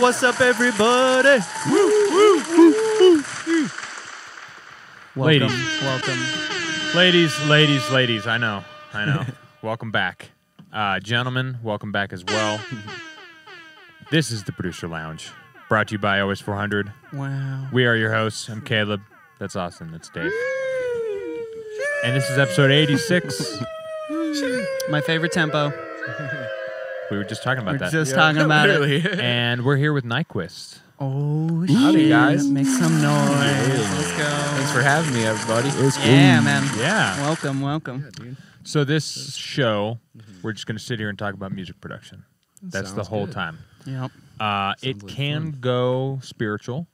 what's up, everybody? Welcome, welcome. Ladies, I know. Welcome back. Gentlemen, welcome back as well. This is the Producer Lounge, brought to you by OS 400. Wow. We are your hosts. I'm Caleb. That's Austin. That's Dave. And this is episode 86. My favorite tempo. We were just talking about that. Talking about it. And we're here with Nyquist. Oh, Howdy, shit. guys. Make some noise. Let's go. Thanks for having me, everybody. Yeah, man. Yeah. Welcome. Dude. So this show, we're just going to sit here and talk about music production. That's the Sounds whole good. time. Yep. It like can fun. go spiritual.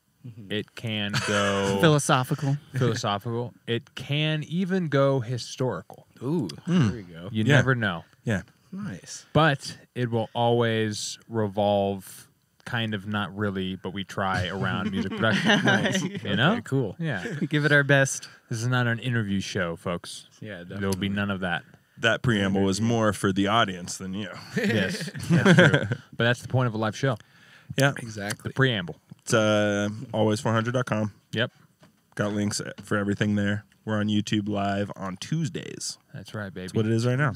It can go Philosophical. philosophical. It can even go historical. Ooh, there we go. You never know. Yeah. Nice. But it will always revolve, kind of not really, but we try around music production. Nice. You know? Okay, cool. Yeah. Give it our best. This is not an interview show, folks. Yeah, definitely. There will be none of that. That preamble was more for the audience than you. Yes, that's true. But that's the point of a live show. Yeah. Exactly. Preamble. It's always400.com. Yep. Got links for everything there. We're on YouTube live on Tuesdays. That's right, baby. That's what it is right now.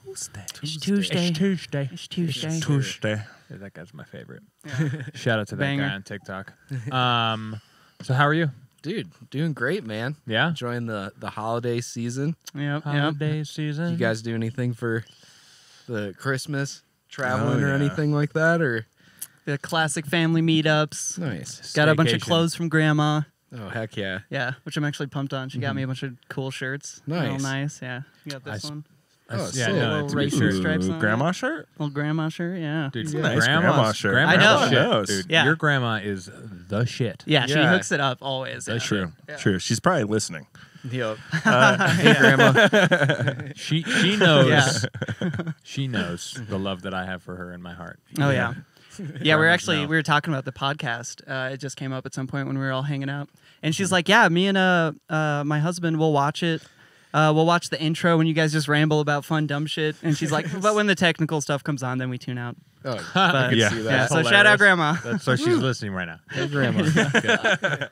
Tuesday. It's Tuesday. It's Tuesday. It's Tuesday. Tuesday. Yeah, that guy's my favorite. Yeah. Shout out to that Banger. guy on TikTok. So how are you? Dude, doing great, man. Yeah? Enjoying the holiday season. Yep. Holiday season. You guys do anything for the Christmas traveling or yeah. anything like that? Or The classic family meetups. nice. Got a bunch of Staycation. clothes from Grandma. Oh, heck yeah. Yeah, which I'm actually pumped on. She got me a bunch of cool shirts. Real Nice. nice. Yeah. You got this I s- one. Oh, Yeah, sick. no, Little it's a good racing shirt. stripes on Grandma it. shirt? Little Grandma shirt. Yeah. Dude, a nice grandma's grandma shirt. grandma's I know. the shit, Knows. dude. Yeah. Your grandma is the shit. Yeah, she Yeah. hooks it up always. Yeah. True. Yeah. True. She's probably listening. Yep. Hey, Grandma. She knows. Yeah. She knows the love that I have for her in my heart. Oh yeah. Yeah, Grandmas know. we were talking about the podcast. It just came up at some point when we were all hanging out, and she's like, "Yeah, me and my husband will watch it. We'll watch the intro when you guys just ramble about fun dumb shit." And she's like, "But when the technical stuff comes on, then we tune out." Oh, But, Yeah. see that. yeah. So Hilarious. shout out Grandma. So she's listening right now. Hey, Grandma. Good.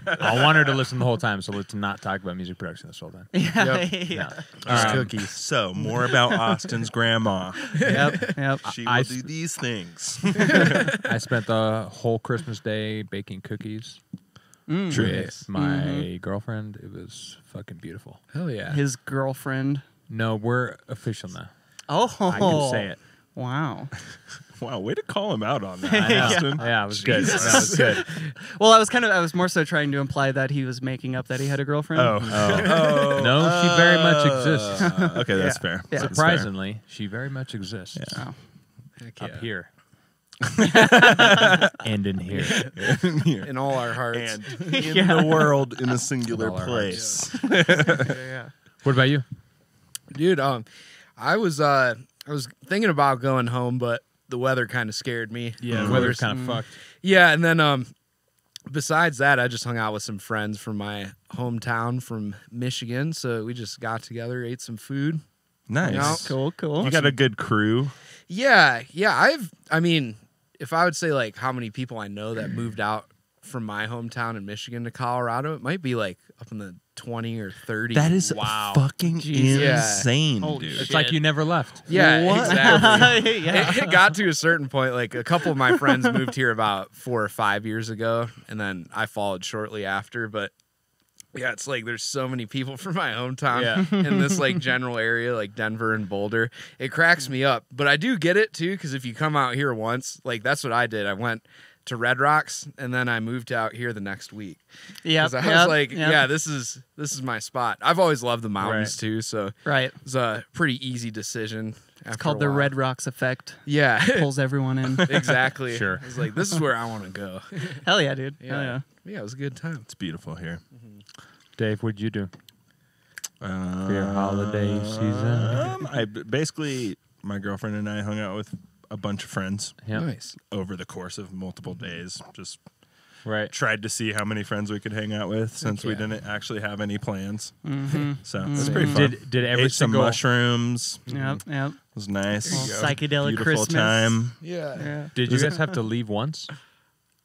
I want her to listen the whole time, so let's not talk about music production this whole time. Yeah. Yep. Yeah. Just Cookies. So, more about Austin's grandma. Yep. She I will s- do these things. I spent the whole Christmas day baking cookies Mm. True. with my girlfriend. It was fucking beautiful. Hell yeah. His girlfriend. No, we're official now. Oh, I can say it. Wow. Wow, way to call him out on that, I know. Austin. Yeah, it was good. That was good. Well, I was more so trying to imply that he was making up that he had a girlfriend. Oh. No, she very much exists. Okay, that's Yeah. fair. Yeah. That's Surprisingly, she very much exists Oh. Heck up yeah. here and in here. fair. In all our hearts. And in the world, in a singular In all our place. yeah. What about you? Dude, I was thinking about going home, but the weather kind of scared me. Yeah, Of the weather's course. kind of fucked. Yeah, and then besides that, I just hung out with some friends from my hometown from Michigan. So we just got together, ate some food. Nice. Cool. You got a good crew. Yeah. I mean, if I would say like how many people I know that moved out from my hometown in Michigan to Colorado, it might be like up in the 20 or 30. That is Wow. fucking Jesus. insane, Holy dude. shit. It's like you never left. Yeah, What? exactly. Yeah. It got to a certain point, like a couple of my friends moved here about 4 or 5 years ago, and then I followed shortly after. But yeah, it's like there's so many people from my hometown Yeah. in this like general area, like Denver and Boulder. It cracks me up, but I do get it too, because if you come out here once, like that's what I did. I went to Red Rocks, and then I moved out here the next week. Yeah. 'Cause I was like, yeah, this is my spot. I've always loved the mountains too, so Right. it's a pretty easy decision. It's called the Red Rocks effect. Yeah. Pulls everyone in. Exactly. Sure. I was like, this is where I want to go. Hell yeah, dude. Hell yeah. Yeah, it was a good time. It's beautiful here. Dave, what'd you do? For your holiday season? Basically, my girlfriend and I hung out with a bunch of friends Yeah. Nice. over the course of multiple days. Just Right. tried to see how many friends we could hang out with since we yeah. didn't actually have any plans. Mm-hmm. So it's pretty fun. Did every Ate some single mushrooms. Yep. Yep. It was nice. Psychedelic Beautiful Christmas. time. Yeah. Did you guys have to leave once?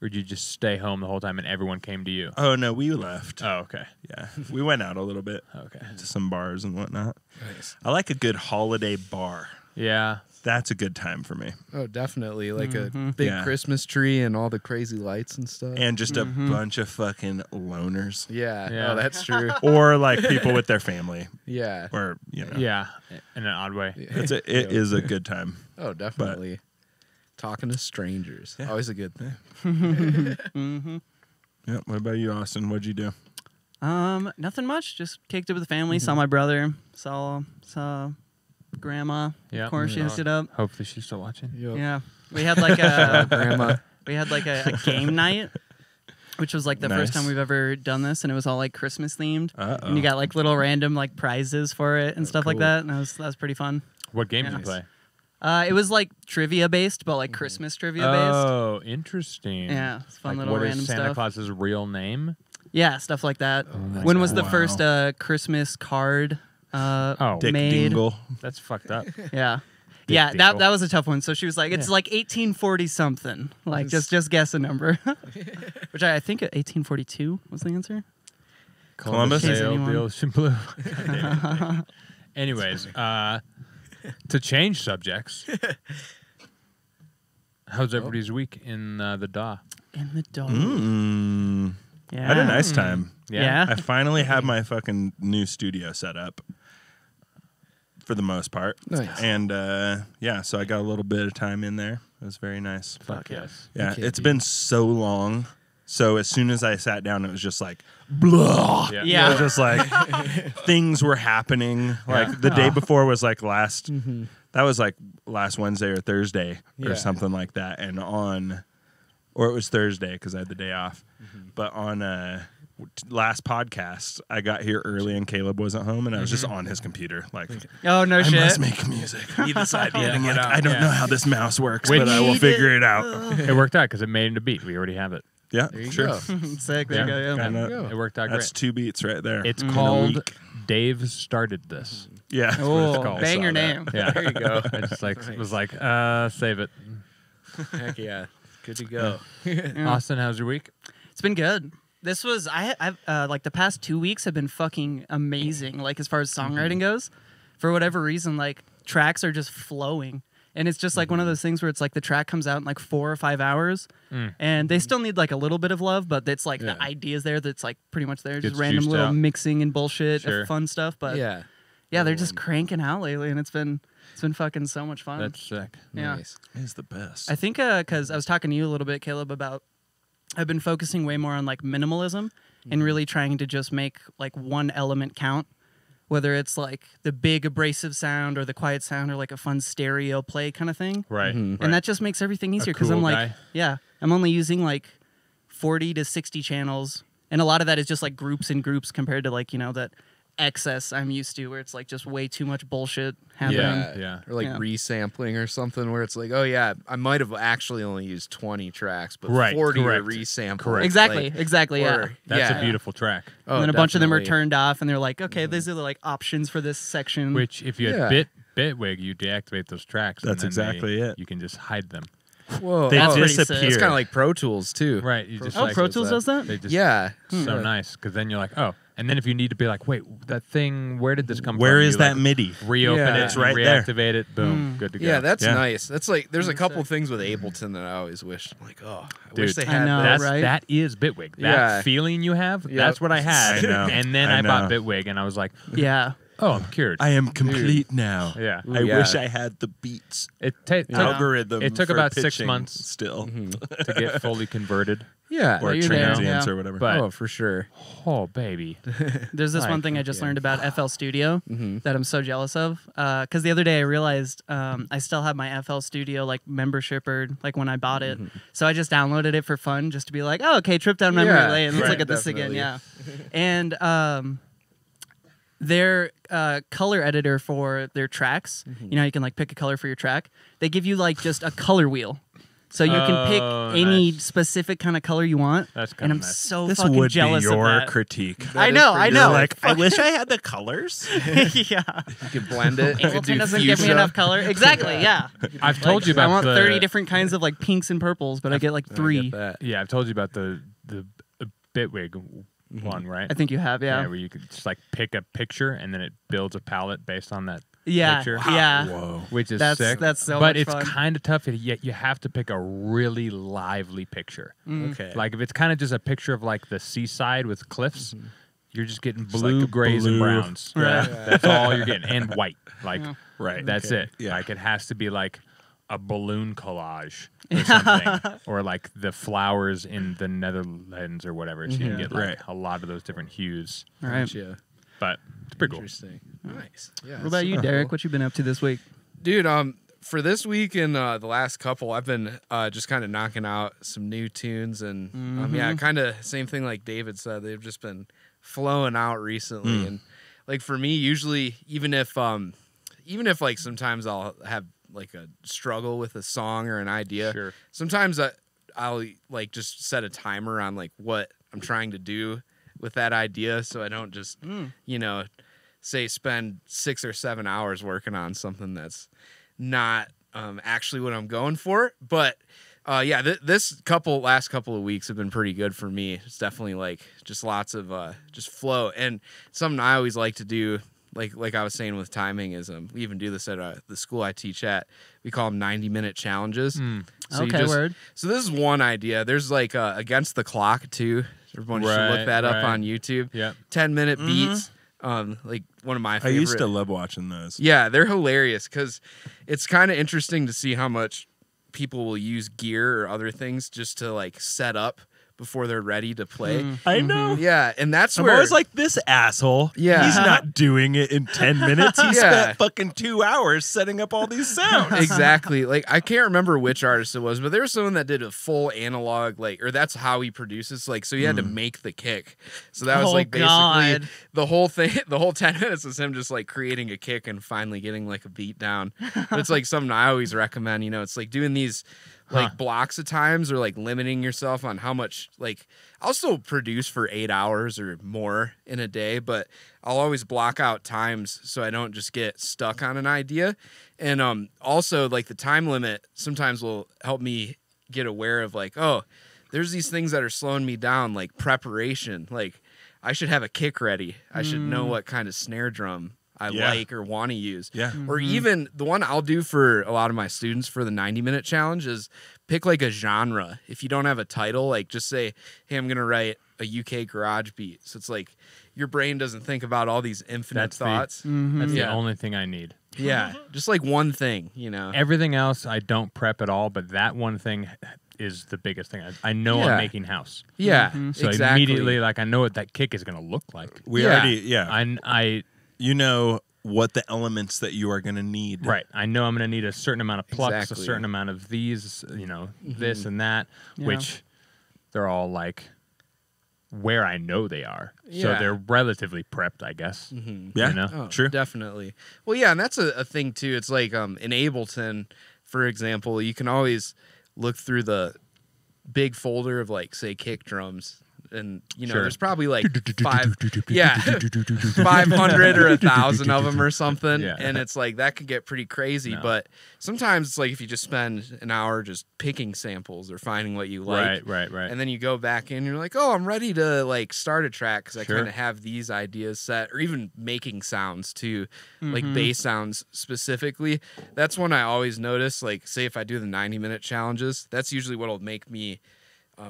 Or did you just stay home the whole time and everyone came to you? Oh no, we left. Oh, okay. Yeah, we went out a little bit Okay. to some bars and whatnot. Nice. I like a good holiday bar. Yeah. That's a good time for me. Oh, definitely. Like a big Yeah. Christmas tree and all the crazy lights and stuff. And just a bunch of fucking loners. yeah. Yeah. Oh, that's true. Or like people with their family. Yeah. Or, you know. Yeah. In an odd way. It is a good time. Oh, definitely. Talking to strangers. Yeah. Always a good thing. Yeah. What about you, Austin? What'd you do? Nothing much. Just kicked it with the family. Saw my brother. Saw grandma. Yeah. Of course, she hooked it up. Hopefully she's still watching. Yep. Yeah. We had like a Grandma. a game night, which was like the first Nice. time we've ever done this, and it was all like Christmas themed. Uh-oh. And you got like little random like prizes for it and stuff like cool. that. And that was pretty fun. What game did Yeah. you play? It was like trivia based, but like Christmas trivia based. Oh, interesting. Yeah, it's fun Like, little what random is Santa stuff. Claus's real name? Yeah, stuff like that. that's When was the cool. first Wow. Christmas card Dick made? Dingle. That's fucked up. Yeah. Dick Yeah, Dingle. that was a tough one. So she was like, it's like 1840 something. Like, just guess a number. Which I think 1842 was the answer. Columbus? sailed Anyone? the ocean blue. Anyways, to change subjects, how's everybody's week in the DAW? In the dog. Yeah. I had a nice time. Yeah. I finally have my fucking new studio set up for the most part. Nice. And yeah, so I got a little bit of time in there. It was very nice. Fuck yes. Yeah, can't it's beat been so long. So as soon as I sat down, it was just like, blah. Yeah. Yeah. It was just like things were happening. Like the day before was like that was like last Wednesday or Thursday or Yeah. something like that. And or it was Thursday because I had the day off. But on last podcast, I got here early and Caleb wasn't home and I was just on his computer. Like, Oh, no I shit. must make music. He decided, Yeah. I don't Yeah. know how this mouse works, Which- but I will Need figure it. it out. It worked out because it made it a beat. We already have it. Yeah, There you sure. go. Sick. There you go. Yeah. Kinda- go. It worked out That's great. 2 beats right there. It's In a called week. Dave Started This. Yeah. that's what Oh, called. banger I saw that. name. Yeah. There you go. I just like was like, save it. Heck yeah. Good to go. Austin, how's your week? It's been good. This was I've like the past 2 weeks have been fucking amazing. Like as far as songwriting goes, for whatever reason, like tracks are just flowing, and it's just like one of those things where it's like the track comes out in like 4 or 5 hours, and they still need like a little bit of love, but it's like Yeah. the ideas there that's like pretty much there, Gets just random juiced little out. mixing and bullshit, Sure. fun stuff. But Yeah. they're just cranking out lately, and it's been fucking so much fun. That's sick. Yeah. Nice. It's the best. I think because I was talking to you a little bit, Caleb, about I've been focusing way more on like minimalism and really trying to just make like one element count, whether it's like the big abrasive sound or the quiet sound or like a fun stereo play kind of thing. Right. Mhm. right. And that just makes everything easier because cool I'm like, guy. yeah, I'm only using like 40 to 60 channels. And a lot of that is just like groups and groups compared to like, you know, that excess I'm used to where it's like just way too much bullshit happening. Yeah. Or like Yeah. resampling or something where it's like, oh yeah, I might have actually only used 20 tracks, but Right, 40 correct. are resampled. Correct. Exactly, Like, exactly, yeah. or- That's yeah. a beautiful track. Oh, And then a bunch of them are definitely. turned off and they're like, okay, these are the like options for this section. Which, if you had Yeah. Bitwig, you deactivate those tracks. and That's then exactly it. You can just hide them. Whoa. They That's pretty sick. disappear. It's kind of like Pro Tools too. Right. You just Oh, like Pro Tools does that? They just Yeah. so nice because then you're like, oh, and then if you need to be like, wait, that thing, where did this come from? Where is You, that like, MIDI? reopen Yeah. it, It's right there. reactivate it, boom, good to go. Yeah, that's Yeah. nice. That's like there's a That's couple sick. things with Ableton that I always wish. I'm like, oh, I Dude, wish they I had know, that. That's right? that is Bitwig. That Yeah. feeling you have, Yep. that's what I had. I know. And then I I bought know. Bitwig, and I was like, yeah. oh, I'm cured. I am complete now. yeah, Ooh, I yeah. wish I had the beats took algorithm. It took for about 6 pitching months. still, to get fully converted. Yeah. or you're there, transients yeah. or whatever. But oh, for sure. oh, baby, There's this Like, one thing I just yeah. learned about FL Studio that I'm so jealous of. Because the other day I realized I still have my FL Studio like membership or like when I bought it. So I just downloaded it for fun just to be like, oh, okay, trip down memory Yeah, lane. Let's right, look at this again. definitely. Yeah. And their color editor for their tracks, you know, you can like pick a color for your track. They give you like just a color wheel. So you can pick Oh, any nice. specific kind of color you want. That's and kinda I'm nice. so This fucking would be jealous of your that. critique. I know. You're like, I wish I had the colors. Yeah. You could blend it. You could Ableton do doesn't give me fuchsia. enough color. Exactly, yeah. I've told you about I want the 30 different kinds of like pinks and purples, but I get like I 3. get that. Yeah, I've told you about the Bitwig one, right? I think you have, yeah. where you could just like pick a picture and then it builds a palette based on that Yeah, picture. yeah. Whoa. Which is That's sick. so but much it's fun. kind of tough. Yet you have to pick a really lively picture. Okay. Like if it's kind of just a picture of like the seaside with cliffs, you're just getting like blue, a grays, and blue- browns. Right. Yeah. That's all you're getting, and white. Like Right. that's Okay. it. Yeah. Like it has to be like a balloon collage or something, or like the flowers in the Netherlands or whatever. So you can get like Right. a lot of those different hues. All right. Gotcha. But it's pretty cool. Interesting. Nice. Yeah. What about you, Derek? What you been up to this week? Dude, for this week and the last couple, I've been just kind of knocking out some new tunes, and yeah, kind of same thing like David said. They've just been flowing out recently, and like for me, usually even if like sometimes I'll have like a struggle with a song or an idea, Sure. sometimes I'll like just set a timer on like what I'm trying to do with that idea, so I don't just say spend 6 or 7 hours working on something that's not actually what I'm going for. But yeah, this last couple of weeks have been pretty good for me. It's definitely like just lots of just flow, and something I always like to do. Like I was saying with timing is we even do this at the school I teach at. We call them 90-minute challenges. So Okay, word. So this is one idea. There's like Against the Clock too. Everyone should look Right, that up right. on YouTube. Yeah. 10-minute beats. Like one of my I favorite. used to love watching those. Yeah, they're hilarious because it's kind of interesting to see how much people will use gear or other things just to like set up before they're ready to play. I know. Yeah, and that's I'm where always like, this asshole. Yeah. He's not doing it in 10 minutes. He Yeah. spent fucking 2 hours setting up all these sounds. exactly. Like I can't remember which artist it was, but there was someone that did a full analog, or that's how he produces. Like, so he had to make the kick. So that was Oh, like basically God. the whole thing. The whole 10 minutes is him just like creating a kick and finally getting like a beat down. But it's like something I always recommend. It's like doing these like blocks of times, or like limiting yourself on how much. Like I'll still produce for 8 hours or more in a day, but I'll always block out times so I don't just get stuck on an idea. And also like the time limit sometimes will help me get aware of like, oh, there's these things that are slowing me down, like preparation. Like I should have a kick ready. I should know what kind of snare drum I like or want to use. Yeah. Or even the one I'll do for a lot of my students for the 90-minute challenge is pick like a genre. If you don't have a title, like just say, hey, I'm going to write a UK garage beat. So it's like your brain doesn't think about all these infinite That's thoughts. That's Yeah. the only thing I need. Yeah. Just like one thing, Everything else I don't prep at all, but that one thing is the biggest thing. I know Yeah. I'm making house. Yeah. So exactly. immediately, like I know what that kick is going to look like. We Yeah. already, I you know what the elements that you are going to need. right. I know I'm going to need a certain amount of plucks, Exactly. a certain amount of these, this and that, Yeah. which they're all like where I know they are. So Yeah. they're relatively prepped, I guess. Yeah. You know? Oh, True. definitely. Well, yeah, and that's a thing too. It's like in Ableton, for example, you can always look through the big folder of like say kick drums, and Sure. there's probably like 500 or 1,000 of them or something, Yeah. and it's like that could get pretty crazy. No. But sometimes it's like if you just spend an hour just picking samples or finding what you like, Right. and then you go back in, you're like, oh, I'm ready to like start a track because I Sure. kind of have these ideas set, or even making sounds too, like bass sounds specifically. That's when I always notice, like, say if I do the 90-minute challenges, that's usually what'll make me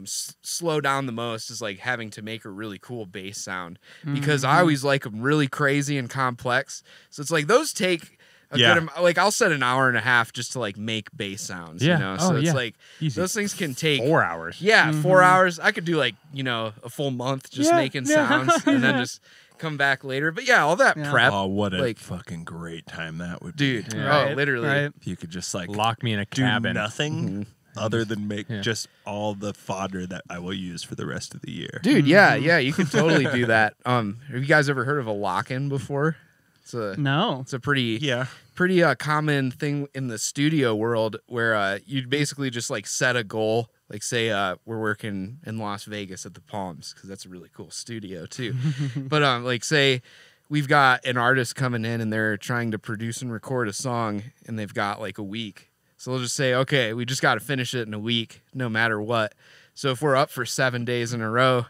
slow down the most, is like having to make a really cool bass sound, because I always like them really crazy and complex. So it's like those take a Yeah. good like I'll set an hour and a half just to like make bass sounds. Yeah. So Oh, it's yeah. like Easy. those things can take 4 hours. yeah, 4 hours. I could do like, a full month just Yeah, making yeah. sounds and then just come back later. But yeah, all that Yeah. prep. Oh, what a like, fucking great time that would dude. be. Yeah. Oh, literally. Right. If you could just like Lock me in a do cabin. nothing other than make Yeah. just all the fodder that I will use for the rest of the year. Dude, yeah, you could totally do that. Have you guys ever heard of a lock-in before? No. It's a pretty Yeah. common thing in the studio world where you basically just like set a goal. Like say we're working in Las Vegas at the Palms because that's a really cool studio too. But like say we've got an artist coming in and they're trying to produce and record a song and they've got like a week. So they'll just say, okay, we just got to finish it in a week, no matter what. So if we're up for 7 days in a row,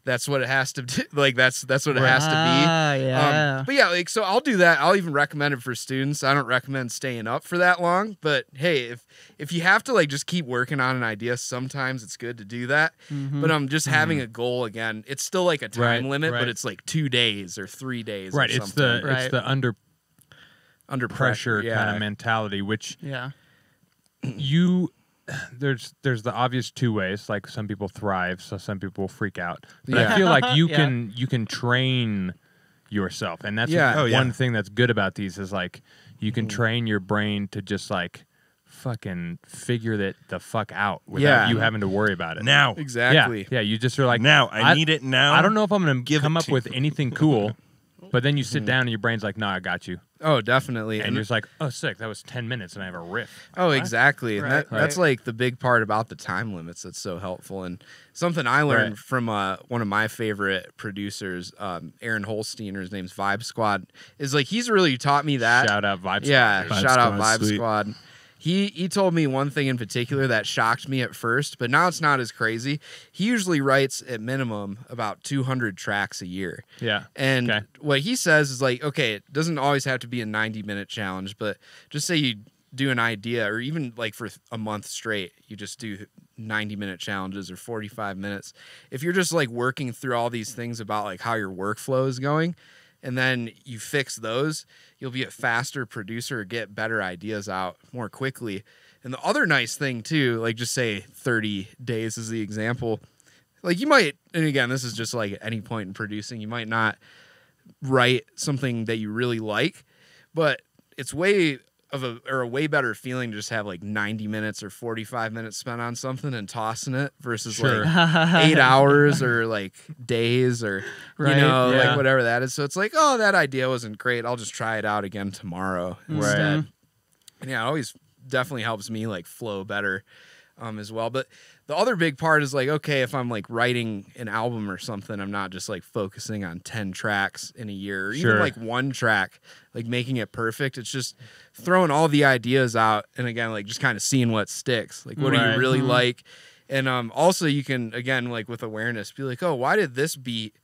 that's what it has to do. Like that's what it has to be. Yeah. But yeah, like so I'll do that. I'll even recommend it for students. I don't recommend staying up for that long, but hey, if you have to like just keep working on an idea, sometimes it's good to do that. But just having a goal again, it's still like a time limit, but it's like 2 days or 3 days. Right. Or It's something. the under pressure kind of mentality, which there's the obvious two ways. Like some people thrive, so some people freak out. But I feel like you can train yourself, and that's one thing that's good about these is like you can train your brain to just like fucking figure that the fuck out without you having to worry about it. Now. Exactly. Yeah. You just are like, Now. I need it now. I don't know if I'm gonna come up to with anything cool, but then you sit down and your brain's like, no, I got you. Oh, definitely. And you're just like, oh, sick. That was 10 minutes and I have a riff. Oh, exactly. And Right. that's like the big part about the time limits that's so helpful. And something I learned from one of my favorite producers, Aaron Holstein, or his name's Vibe Squad, is like he's really taught me that. Shout out Vibe Squad. Yeah, Vibe shout out Squad's Vibe sweet. Squad. He told me one thing in particular that shocked me at first, but now it's not as crazy. He usually writes at minimum about 200 tracks a year. Yeah. And what he says is like, okay, it doesn't always have to be a 90-minute challenge, but just say you do an idea, or even like for a month straight, you just do 90-minute challenges or 45 minutes. If you're just like working through all these things about like how your workflow is going, and then you fix those, you'll be a faster producer or get better ideas out more quickly. And the other nice thing too, like just say 30 days is the example. Like you might, and again, this is just like at any point in producing, you might not write something that you really like, but it's a way better feeling to just have like 90 minutes or 45 minutes spent on something and tossing it versus like 8 hours or like days or like whatever that is. So it's like, oh, that idea wasn't great. I'll just try it out again tomorrow instead. And yeah, it always definitely helps me like flow better as well. But the other big part is like, okay, if I'm like writing an album or something, I'm not just like focusing on 10 tracks in a year or even like one track, like making it perfect. It's just throwing all the ideas out. And again, like just kind of seeing what sticks. Like, what do you really like? And also you can, again, like with awareness, be like, oh, why did this beat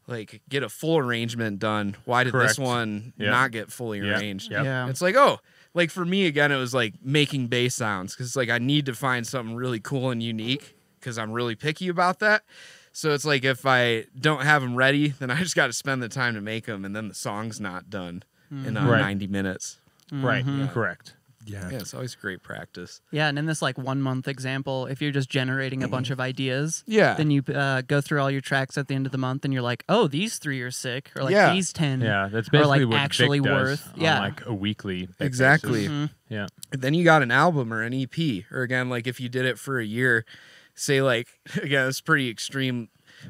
like get a full arrangement done? Why did this one not get fully arranged? Yeah. It's like, oh, like for me, again, it was like making bass sounds because it's like I need to find something really cool and unique because I'm really picky about that. So it's like if I don't have them ready, then I just got to spend the time to make them, and then the song's not done in 90 minutes. Right. Correct. Yeah, it's always great practice. Yeah, and in this like 1 month example, if you're just generating a bunch of ideas, then you go through all your tracks at the end of the month, and you're like, oh, these 3 are sick, or like these 10, Yeah, that's are basically like what actually Vic does worth, on like a weekly Exactly. basis. Yeah. And then you got an album or an EP, or again, like if you did it for a year, say like, again, it's pretty extreme,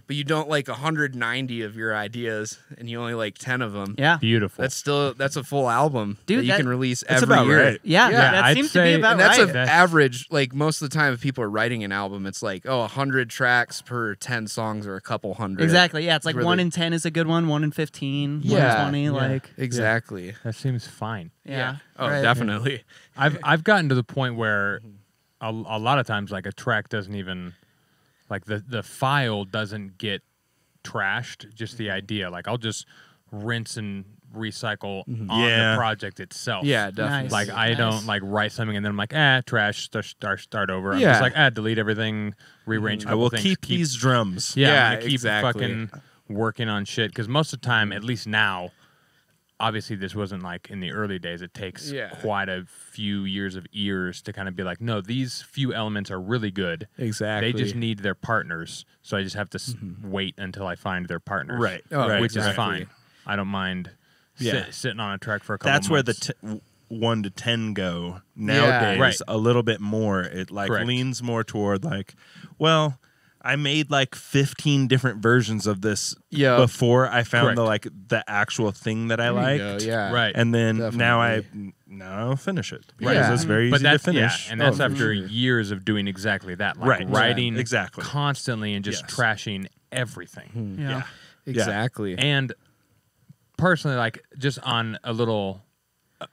but you don't like 190 of your ideas and you only like 10 of them. Yeah, Beautiful. That's a full album Dude, that you can release That's every about year. right. yeah, Yeah, that I'd seems to be say- about And that's right. an average. Like most of the time, if people are writing an album, it's like 100 tracks per 10 songs or a couple hundred. Exactly. Yeah, it's like Where 1 they- in 10 is a good one. 1 in 15. 1 in Yeah. 20. Yeah. Like Exactly. That seems fine. yeah. Oh, right. definitely. I've gotten to the point where a lot of times like a track doesn't even like the file doesn't get trashed, just the idea. Like I'll just rinse and recycle on Yeah. the project itself. Yeah, definitely. Nice. Like I don't like write something and then I'm like, trash, start over. I'm Yeah. just like, delete everything, rearrange a I couple will things, keep these drums. Yeah, Yeah, I'm gonna keep exactly. fucking working on shit because most of the time, at least now, obviously this wasn't like in the early days. It takes quite a few years of ears to kind of be like, no, these few elements are really good. Exactly. They just need their partners, so I just have to wait until I find their partners. Right. Oh, right. Which is exactly. fine. I don't mind sitting on a track for a couple. That's where the months. 1 to 10 go nowadays. Right. A little bit more. It like Correct. leans more toward like, well, I made like 15 different versions of this Yeah. before I found Correct. the actual thing that I There you liked. go, yeah. Right. And then now Definitely. I'll finish it. Right. Because Yeah. it's very But easy to that's finish. and that's for after sure. years of doing exactly that, like Right. writing Yeah, exactly. constantly and just Yes. trashing everything. Yeah. Exactly. And personally, like just on a little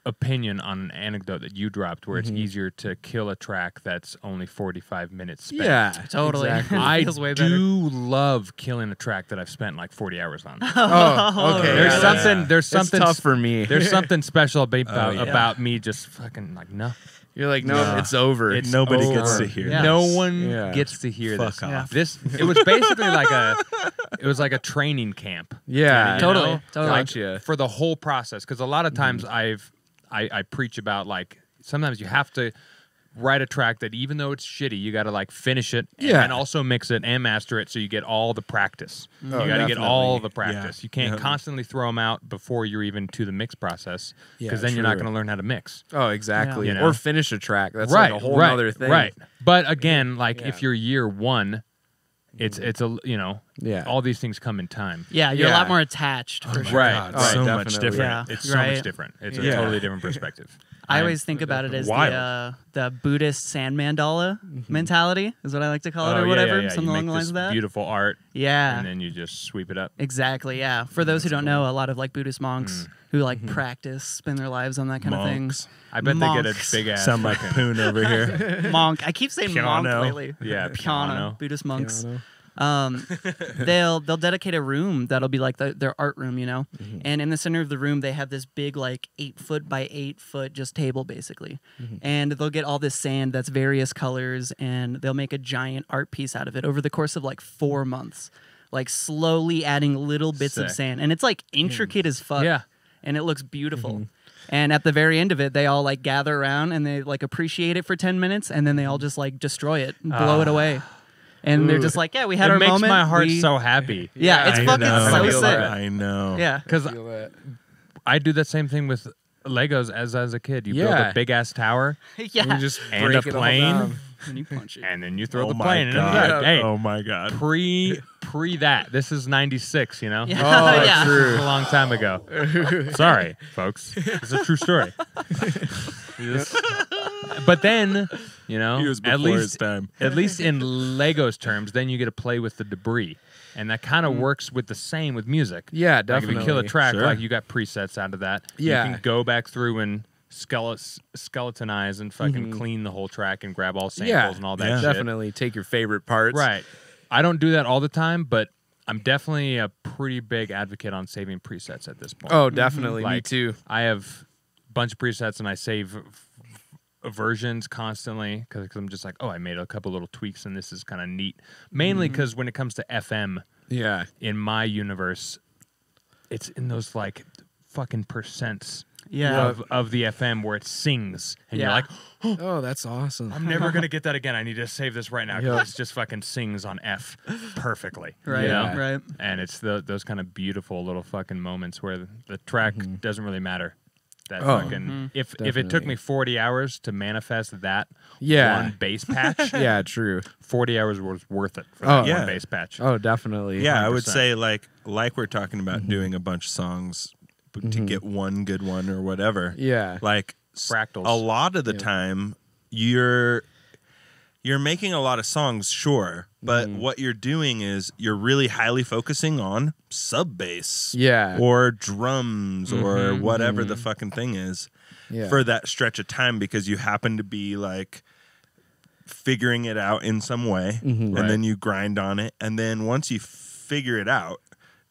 opinion on an anecdote that you dropped, where it's easier to kill a track that's only 45 minutes spent. Yeah, Totally. Exactly. I feels way better. do love killing a track that I've spent like 40 hours on. Oh, okay. There's yeah, something. There's It's something tough for me. There's something special about, yeah. about me just fucking like no. You're like, no, No. it's over. It's Nobody over. gets to hear Yeah. No this. one Yeah. gets to hear Fuck this. off. Yeah. This it was basically like a training camp. yeah, You Totally, know? totally. Like, Gotcha. for the whole process, because a lot of times I preach about like sometimes you have to write a track that even though it's shitty, you got to like finish it Yeah. and also mix it and master it so you get all the practice. Oh, you got to get definitely. all the practice. Yeah. You can't Yeah. constantly throw them out before you're even to the mix process because Yeah, then you're not true. going to learn how to mix. Oh, exactly. Yeah. You know? Or finish a track. That's right, like a whole right, other thing. Right. But again, like Yeah. if you're year one, it's a Yeah. all these things come in time. Yeah, you're a Yeah. lot more attached for sure. Right, God, right. so much definitely. different. Yeah. It's so Right. much different. It's a Yeah. totally different perspective. I always think about it as wild. the Buddhist sand mandala mentality is what I like to call it, Oh, or yeah, whatever, yeah, yeah. something You along make the lines this of that. beautiful art, Yeah, and then you just sweep it up. exactly. Yeah, for those who don't know, a lot of like Buddhist monks who like practice, spend their lives on that kind Monks. I bet they get Monks. a big ass. Sound like fucking- Poon over here. of thing. Monk. I keep saying monk Piano. lately. Yeah, Piano. piano. Buddhist monks. Piano. They'll dedicate a room that'll be like their art room, you know. And in the center of the room, they have this big like 8 foot by 8 foot just table basically, and they'll get all this sand that's various colors, and they'll make a giant art piece out of it over the course of like 4 months, like slowly adding little bits of Sick. sand, and it's like intricate as fuck. Yeah. And it looks beautiful. And at the very end of it, they all like gather around and they like appreciate it for 10 minutes, and then they all just like destroy it and blow it away. And they're just like, yeah, we had It our makes moment. my heart we- so happy. Yeah, it's I fucking know. so feel sick. that. I know. Yeah. Because Feel that. I do that same thing with Legos as a kid. You build Yeah. a big ass tower, Yeah. You just And break a it all plane. down. And you punch it. and then you throw Oh the my plane. And god. it's like, hey, Oh my god. pre that. This is '96. You know. Yeah. Oh, yeah. true. This is a long time ago. Sorry, folks. It's a true story. But then, you know, He was at before his least time. at least in Legos terms, then you get to play with the debris, and that kind of works with the same with music. Yeah, Like if definitely. you kill a track, Sure. like you got presets out of that. Yeah. You can go back through and skeletonize and fucking clean the whole track and grab all samples Yeah, and all that yeah. shit. Definitely take your favorite parts. Right. I don't do that all the time, but I'm definitely a pretty big advocate on saving presets at this point. Oh, definitely. Me Like, too. I have a bunch of presets and I save versions constantly because I'm just like, oh, I made a couple little tweaks and this is kind of neat. Mainly because when it comes to FM Yeah. in my universe, it's in those like fucking percents Yeah. of the FM where it sings and Yeah. you're like, Oh, that's awesome. I'm never gonna get that again. I need to save this right now because Yeah. it just fucking sings on F perfectly. Right. You know? Yeah. Right. And it's those kind of beautiful little fucking moments where the track doesn't really matter. That Oh, fucking if it took definitely. me 40 hours to manifest that Yeah. one bass patch, Yeah, true. 40 hours was worth it for Oh. that Yeah. one bass patch. Oh, definitely. Yeah, I would 100%. say like we're talking about doing a bunch of songs to get one good one or whatever. Yeah. Like Fractals. a lot of the time you're making a lot of songs, sure, but what you're doing is you're really highly focusing on sub bass. Yeah. Or drums or whatever the fucking thing is Yeah. for that stretch of time because you happen to be like figuring it out in some way and Right. then you grind on it and then once you figure it out,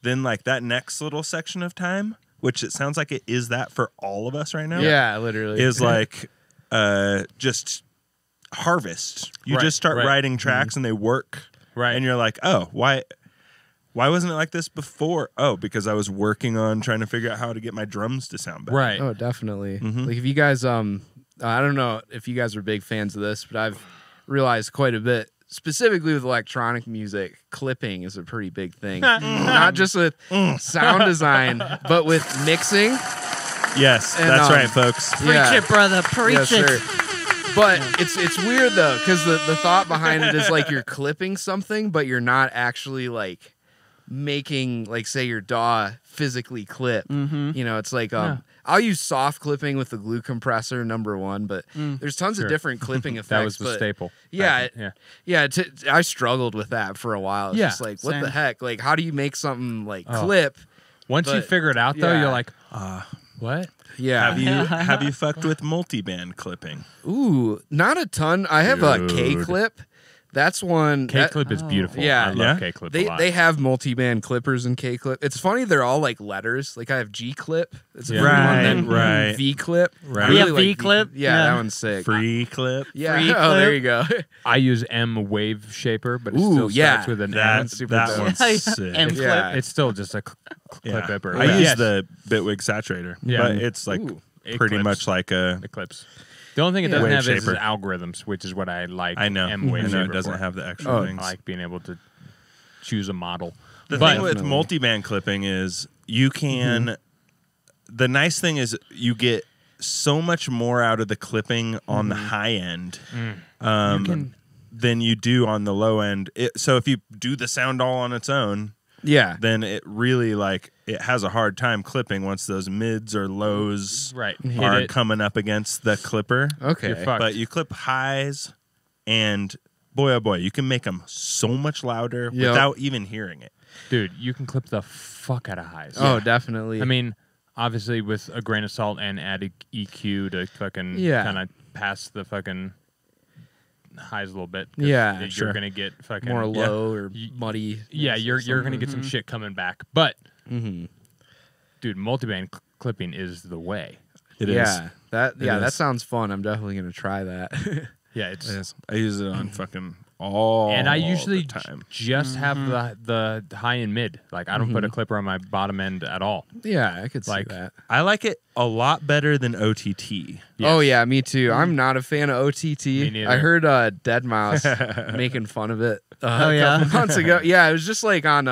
then like that next little section of time, which it sounds like it is that for all of us right now. Yeah, literally. Is like just harvest. You Right, just start right. writing tracks and they work. Right. And you're like, oh, why wasn't it like this before? Oh, because I was working on trying to figure out how to get my drums to sound better. Right. Oh, definitely. Like if you guys, I don't know if you guys are big fans of this, but I've realized quite a bit, specifically with electronic music, clipping is a pretty big thing. Not just with sound design, but with mixing. Yes, And, that's right, folks. Preach Yeah. it, brother. Preach Yes, it. sir. But it's weird though, because the thought behind it is like you're clipping something, but you're not actually like making, like, say your DAW physically clip. You know, it's like I'll use soft clipping with the glue compressor #1, but there's tons of different clipping effects. That was the staple. Yeah, I struggled with that for a while. It's just like, what the heck? Like, how do you make something like clip? Once you figure it out, though, you're like, what? Yeah. Have you fucked with multiband clipping? Ooh, not a ton. I have a K-clip. That's one. K-clip is beautiful. Yeah. I love K-clip a lot. They have multi-band clippers in K-clip. It's funny, they're all like letters. Like I have G-clip. It's a free one. Right. V-clip. Right. We have V-clip. Yeah, that one's sick. Free clip. Yeah. Free Oh, there you clip. go. I use M wave shaper, but it still starts with an M. That one's sick. M-clip. Yeah. It's still just a clip ipper. I use the Bitwig saturator, but it's like pretty clips. much like a Eclipse. The only thing it doesn't Wave have is shaper. algorithms, which is what I like. I know. M-wave shaper it doesn't for. have the extra things. I like being able to choose a model. The But- thing with multiband clipping is you can. The nice thing is you get so much more out of the clipping on the high end than you do on the low end. So if you do the sound all on its own, then it really it has a hard time clipping once those mids or lows are coming up against the clipper. Okay. You're fucked. But you clip highs, and boy, oh boy, you can make them so much louder without even hearing it. Dude, you can clip the fuck out of highs. Oh, definitely. I mean, obviously with a grain of salt and add EQ to fucking kind of pass the fucking highs a little bit. Yeah, you're gonna get fucking more low or muddy. Yeah, you're gonna get some shit coming back. But dude, multiband clipping is the way. It is. That sounds fun. I'm definitely gonna try that. Yeah, it's I use it on fucking all. and I usually the time. just have the high and mid. Like I don't put a clipper on my bottom end at all. Yeah, I could see Like, that. I like it a lot better than OTT. Yes. Oh yeah, me too. I'm not a fan of OTT. Me neither. I heard Dead Mouse making fun of it a couple months ago. Yeah, it was just like on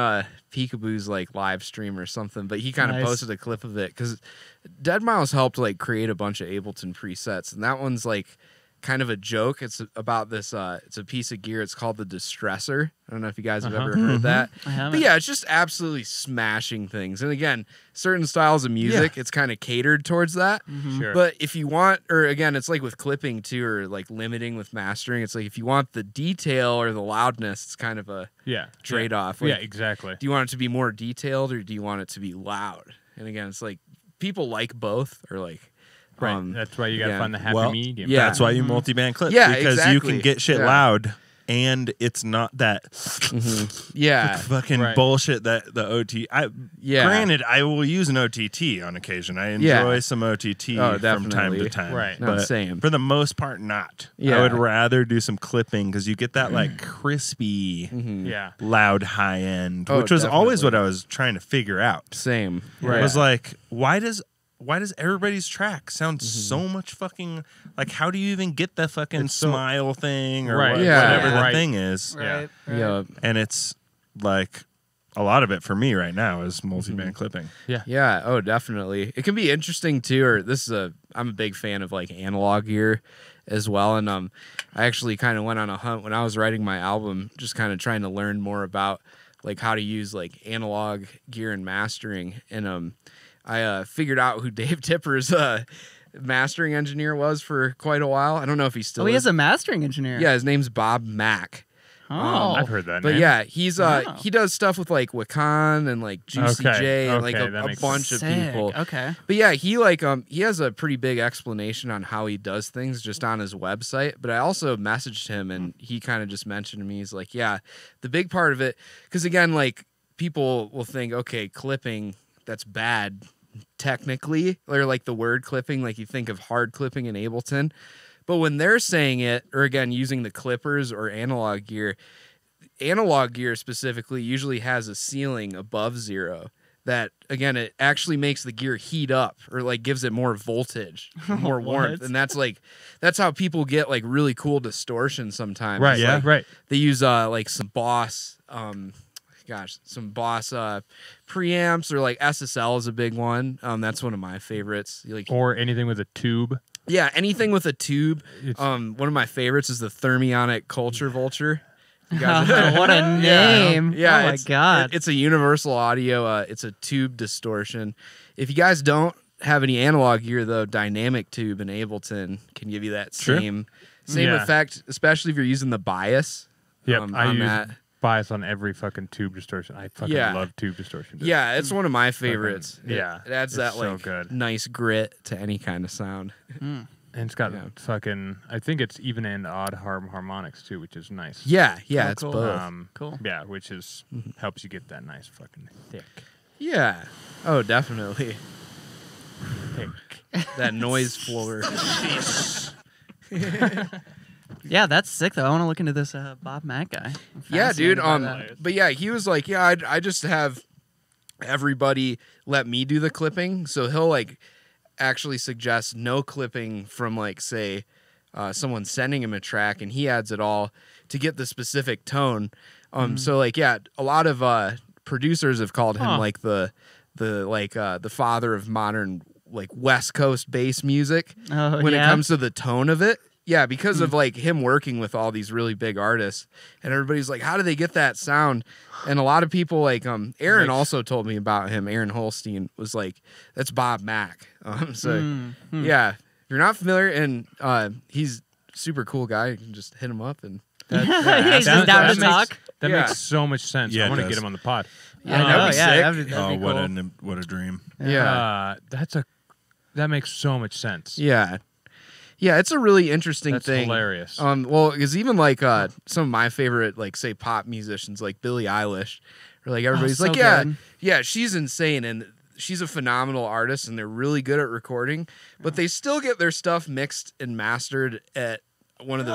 Peekaboo's like live stream or something, but he kind of posted a clip of it because Dead Mouse helped like create a bunch of Ableton presets, and that one's like kind of a joke. It's about this it's a piece of gear. It's called the Distressor. I don't know if you guys have ever heard that. I haven't. But yeah, it's just absolutely smashing things. And again, certain styles of music, it's kind of catered towards that. Sure. But if you want, or again, it's like with clipping too, or like limiting with mastering, it's like if you want the detail or the loudness, it's kind of a trade-off. Like, yeah, exactly. do you want it to be more detailed or do you want it to be loud? And again, it's like people like both, or like Right. That's why you got to find the happy medium. Yeah. That's why you multiband clip. Yeah, because you exactly. can get shit loud, and it's not that fucking bullshit that the OT. Granted, I will use an OTT on occasion. I enjoy some OTT from time to time. Right. No, But same. for the most part, not. Yeah. I would rather do some clipping because you get that like crispy, Yeah. loud high end, Oh, which was always what definitely. I was trying to figure out. Same. It was like, why does everybody's track sound so much fucking like? How do you even get the fucking smile thing or whatever the thing is? Right. Yeah. And it's like a lot of it for me right now is multi-band clipping. Yeah. Oh, definitely. It can be interesting too. Or I'm a big fan of like analog gear as well. And I actually kind of went on a hunt when I was writing my album, just kind of trying to learn more about like how to use like analog gear and mastering. And I figured out who Dave Tipper's mastering engineer was for quite a while. I don't know if he still he is. is a mastering engineer. Yeah, his name's Bob Mack. Oh. I've heard that But name. yeah, he does stuff with like Wakan and like Juicy J and like a bunch of people. Okay. But yeah, he has a pretty big explanation on how he does things just on his website. But I also messaged him and he kind of just mentioned to me, he's like, yeah, the big part of it, because again, like people will think, okay, clipping, that's bad technically, or like the word clipping, like you think of hard clipping in Ableton. But when they're saying it, or again, using the clippers or analog gear specifically usually has a ceiling above 0 that, again, it actually makes the gear heat up or like gives it more voltage, more warmth. And that's how people get like really cool distortion sometimes. Right. Like, Right. they use like some Boss preamps, or like SSL is a big one. That's one of my favorites. Or anything with a tube. Yeah, anything with a tube. One of my favorites is the Thermionic Culture Vulture. What a name. Yeah, oh my God. It's a Universal Audio. It's a tube distortion. If you guys don't have any analog gear, though, Dynamic Tube and Ableton can give you that same effect, especially if you're using the bias. Yep, I use bias on every fucking tube distortion. I fucking love tube distortion. Dude. Yeah, it's one of my favorites. It adds that like nice grit to any kind of sound. And it's got fucking, I think it's even and odd harmonics too, which is nice. Yeah, it's cool. both. Cool. Yeah, which is helps you get that nice fucking thick. Yeah. Oh, definitely. That noise floor. Yeah, that's sick though. I want to look into this Bob Mack guy. Yeah, dude. But yeah, he was like, yeah, I just have everybody let me do the clipping. So he'll like actually suggest no clipping from like say someone sending him a track, and he adds it all to get the specific tone. So like a lot of producers have called him like the father of modern like West Coast bass music when it comes to the tone of it. Yeah, because of like him working with all these really big artists, and everybody's like, how do they get that sound? And a lot of people like Aaron also told me about him. Aaron Holstein was like, that's Bob Mack. Yeah, if you're not familiar, and he's super cool guy, you can just hit him up and he's just down to talk. That makes so much sense. Yeah, I want to get him on the pod. That'd be Oh, cool. what a dream. Yeah, that makes so much sense. Yeah, it's a really interesting That's thing. Hilarious. Well, because even like some of my favorite, like say pop musicians, like Billie Eilish, or like everybody's like, yeah, she's insane and she's a phenomenal artist, and they're really good at recording, but they still get their stuff mixed and mastered at one of the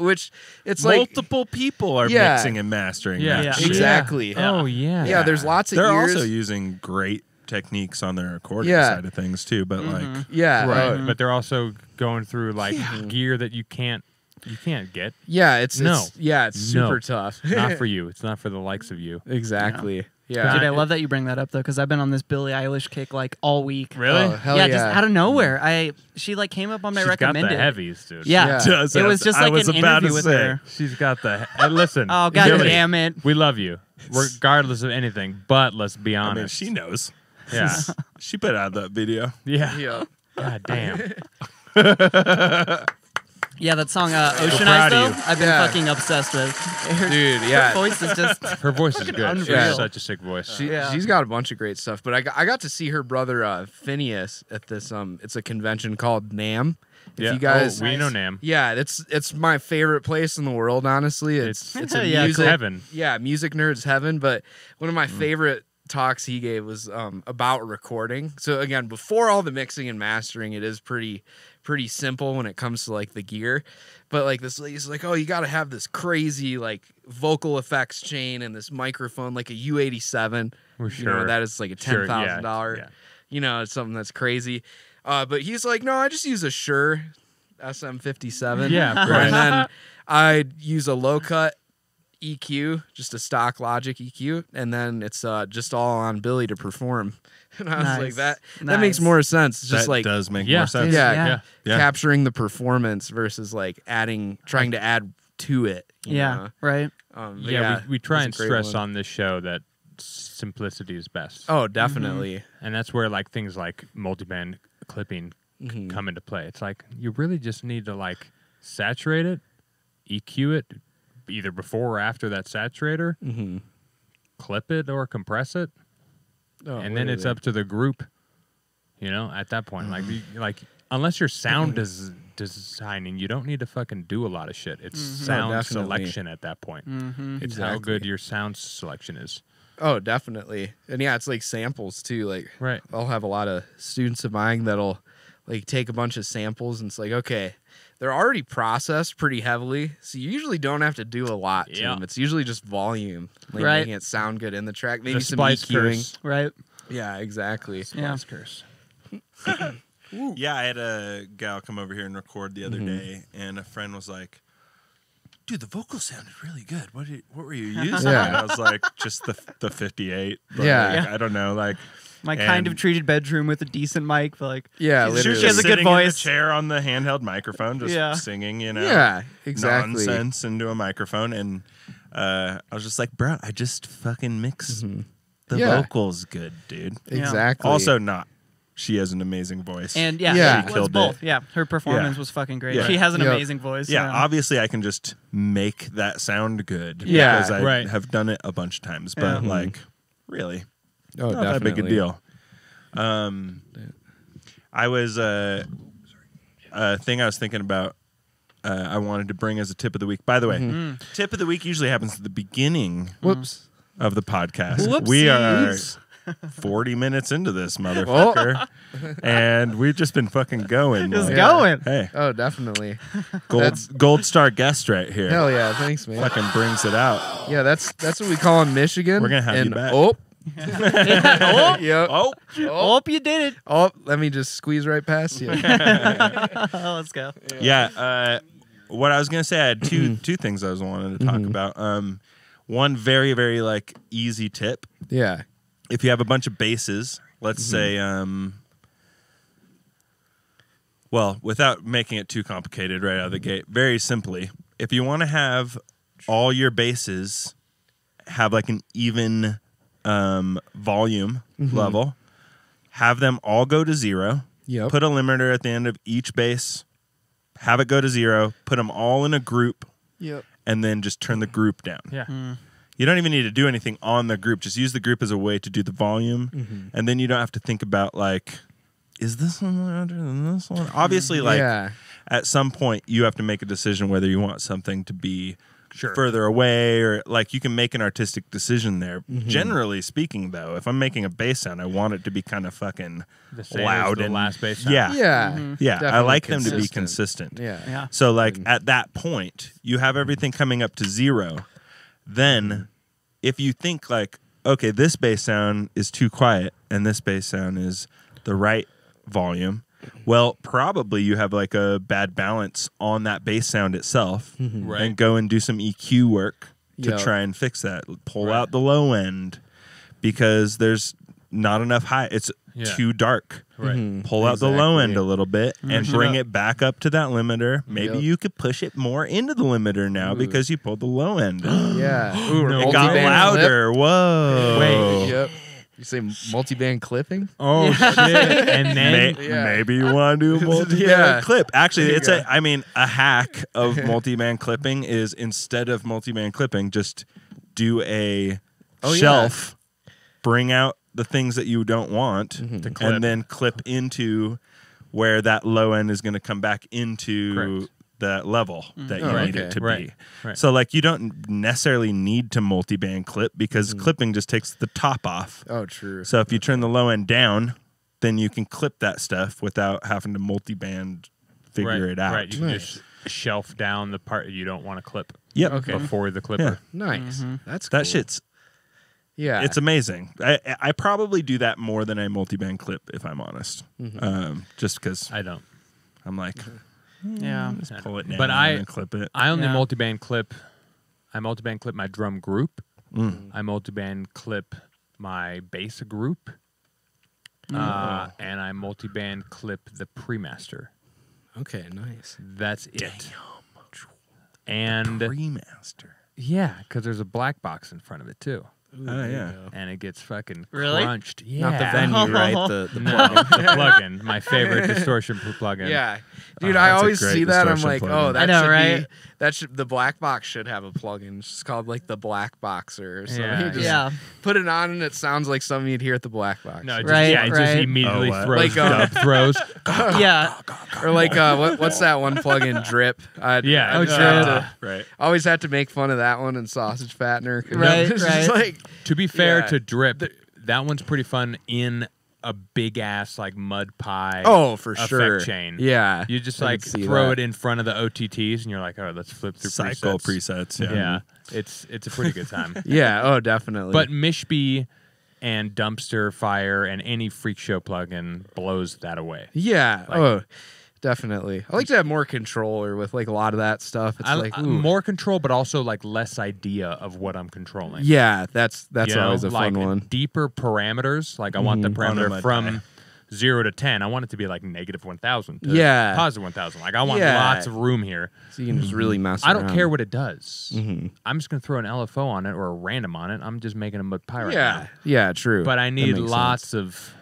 which it's multiple like people are mixing and mastering. Exactly. Yeah. There's lots of they're ears. also using great techniques on their recording side of things too, but but they're also going through like gear that you can't get. It's super tough. Not for you. It's not for the likes of you. Exactly. Yeah. Dude, I love that you bring that up though, because I've been on this Billie Eilish kick like all week. Really? Oh, hell yeah, just out of nowhere. She like came up on my recommended. Got the heavies, dude. Yeah. It was just like an interview with her. She's got the listen. Oh god damn it. We love you, regardless of anything. But let's be honest. I mean, she knows. Yeah. She put out that video. Yeah. God damn. Yeah, that song Ocean Eyes though, I've been fucking obsessed with. Dude, Her voice is just her voice is good. She has such a sick voice. She's got a bunch of great stuff. But I got to see her brother Phineas at this it's a convention called NAMM. If you guys we know NAMM. Yeah, it's my favorite place in the world, honestly. It's a music heaven. Yeah, music nerds heaven. But one of my favorite talks he gave was about recording. So again, before all the mixing and mastering, it is pretty simple when it comes to like the gear. But like this lady's like, oh, you got to have this crazy like vocal effects chain and this microphone, like a U87. Sure. You know, that is like a $10,000. Yeah. You know, it's something that's crazy. But he's like, no, I just use a Shure SM57. Yeah, and then I use a low cut EQ, just a stock Logic EQ, and then it's just all on Billy to perform. And I was like, that makes more sense. It's just that like does make more sense. Yeah, capturing the performance versus like trying to add to it. You know? Right. We try and stress on this show that simplicity is best. Oh, definitely. And that's where like things like multiband clipping come into play. It's like you really just need to like saturate it, EQ it, either before or after that saturator, clip it or compress it, and then it's up to the group. You know, at that point, like unless you're sound designing, you don't need to fucking do a lot of shit. It's sound selection at that point. It's how good your sound selection is. Oh, definitely. And yeah, it's like samples too. Like, right. I'll have a lot of students of mine that'll like take a bunch of samples and it's like, okay, they're already processed pretty heavily, so you usually don't have to do a lot to them. It's usually just volume, like making it sound good in the track. Maybe some EQing. Right. Yeah, exactly. Splice curse. Yeah, I had a gal come over here and record the other day, and a friend was like, dude, the vocal sounded really good. What were you using? And I was like, just the 58. But like, I don't know. Like, My kind of treated bedroom with a decent mic, but like literally. She has a good sitting in the voice. chair on the handheld microphone, just singing, exactly. nonsense into a microphone, and I was just like, bro, I just fucking mix the vocals good, dude. Exactly. Also, she has an amazing voice, and she killed both. it. Yeah, her performance was fucking great. Yeah. She has an amazing voice. Yeah, obviously I can just make that sound good. Yeah, because I have done it a bunch of times, but like, really, not that big a deal. I was a thing I was thinking about. I wanted to bring as a tip of the week. By the way, tip of the week usually happens at the beginning of the podcast. Whoopsies. We are 40 minutes into this motherfucker, and we've just been fucking going. Just going. Hey, Oh, definitely. gold star guest right here. Hell yeah, thanks, man. Fucking brings it out. Yeah, that's what we call in Michigan. We're gonna have you back. Oh, Yep. Oh, you did it. Oh, let me just squeeze right past you. Let's go. Yeah. What I was gonna say, I had two things I was wanting to talk about. One very, very like easy tip. Yeah. If you have a bunch of basses, let's say, well, without making it too complicated right out of the gate, very simply, if you want to have all your basses have like an even volume level, have them all go to 0. Yep. Put a limiter at the end of each bass, have it go to 0, put them all in a group, and then just turn the group down. Yeah. You don't even need to do anything on the group. Just use the group as a way to do the volume. And then you don't have to think about, like, is this one louder than this one? Obviously, like, at some point, you have to make a decision whether you want something to be further away or, like, you can make an artistic decision there. Generally speaking, though, if I'm making a bass sound, I want it to be kind of fucking The same loud as the and last bass sound. Yeah. Yeah, I Definitely like them to be consistent. Yeah. So, like, at that point, you have everything coming up to 0. Then, if you think, like, okay, this bass sound is too quiet and this bass sound is the right volume, well, probably you have, like, a bad balance on that bass sound itself, and go and do some EQ work to try and fix that. Pull out the low end because there's not enough high. It's too dark. Pull out the low end a little bit and bring it back up to that limiter. Maybe you could push it more into the limiter now because you pulled the low end. It got louder. Whoa. Wait. Yep. You say multiband clipping? Oh shit! And then maybe you want to do a multiband clip. Actually, it's a hack of multiband clipping is instead of multiband clipping, just do a shelf, bring out the things that you don't want, and then clip into where that low end is going to come back into that level that you need it to be. Right. So, like, you don't necessarily need to multiband clip because clipping just takes the top off. Oh, true. So if you turn the low end down, then you can clip that stuff without having to multiband figure it out. Right. You can just shelf down the part you don't want to clip. Yep. Before the clipper. Nice. That's cool. That shit's Yeah. It's amazing. I probably do that more than I multiband clip, if I'm honest. Just because I don't. I'm like, just pull it down and clip it. I only multiband clip. I multiband clip my drum group. I multiband clip my bass group. And I multiband clip the pre-master. Okay, nice. That's it. And pre-master. Yeah, because there's a black box in front of it too. Oh yeah, and it gets fucking really crunched. Yeah, not the venue, right? The the plugin, my favorite distortion plugin. Yeah, dude, I always see that. I'm like, plugin. that I know, should right? be the black box should have a plugin. It's just called like the Black Boxer or something. Yeah, You just put it on and it sounds like something you'd hear at the Black Box. No, it just immediately throws Like, dub throws. Or like what's that one plugin? Drip. Right. Always had to make fun of that one and Sausage Fattener. Right, Just like, to be fair to Drip, that one's pretty fun in a big ass like mud pie. Oh, for effect sure. Chain. Yeah, you just like throw it in front of the OTTs, and you're like, all right, let's flip through cycle presets. Yeah, it's a pretty good time. Yeah. Oh, definitely. But Mishby and Dumpster Fire and any Freak Show plugin blows that away. Yeah. Like, definitely. I like to have more control or with like a lot of that stuff. It's like more control, but also like less idea of what I'm controlling. Yeah, that's always a fun one. Deeper parameters. Like I want the parameter from 0 to 10. I want it to be like -1,000 to positive 1,000. Like I want lots of room here. So you can just really mess I around. don't care what it does. I'm just going to throw an LFO on it or a random on it. I'm just making a mud pie right now. Yeah, true. But I need lots of...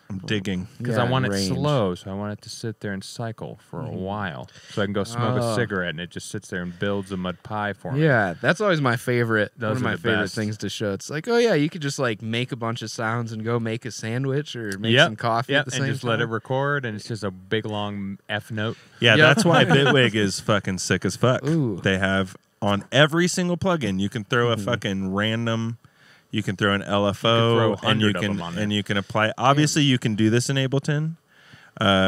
I'm digging. Because I want it slow, so I want it to sit there and cycle for a while. So I can go smoke a cigarette, and it just sits there and builds a mud pie for me. Yeah, that's always my favorite. Those one of are my the favorite best. things to show. It's like, oh yeah, you could just like make a bunch of sounds and go make a sandwich or make some coffee at the same time. And just let it record, and it's just a big, long F note. Yeah, that's why Bitwig is fucking sick as fuck. Ooh. They have on every single plugin, you can throw a fucking random... You can throw an LFO and you can apply. Obviously, you can do this in Ableton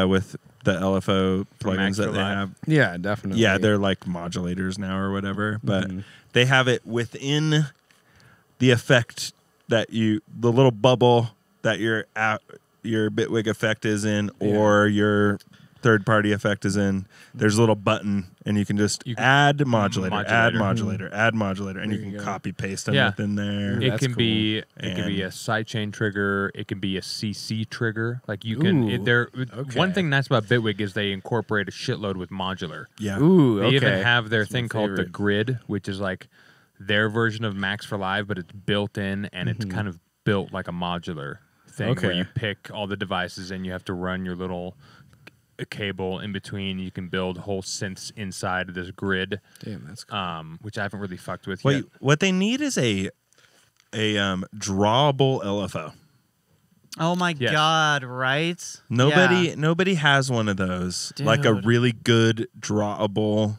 with the LFO plugins that they have. Yeah, definitely. Yeah, they're like modulators now or whatever, but they have it within the effect that the little bubble that your Bitwig effect is in, or your third-party effect is in. There's a little button, and you can just add modulator, add modulator, add modulator, and you can copy paste them within there. It can be a sidechain trigger. It can be a CC trigger. Like you can. One thing nice about Bitwig is they incorporate a shitload with modular. Yeah. Ooh, They even have their thing called the Grid, which is like their version of Max for Live, but it's built in, and it's kind of built like a modular thing where you pick all the devices and you have to run your little cable in between. You can build whole synths inside of this grid. Damn, that's cool. Which I haven't really fucked with yet. What they need is a drawable LFO. Oh my god! Right? Nobody has one of those. Dude. Like a really good drawable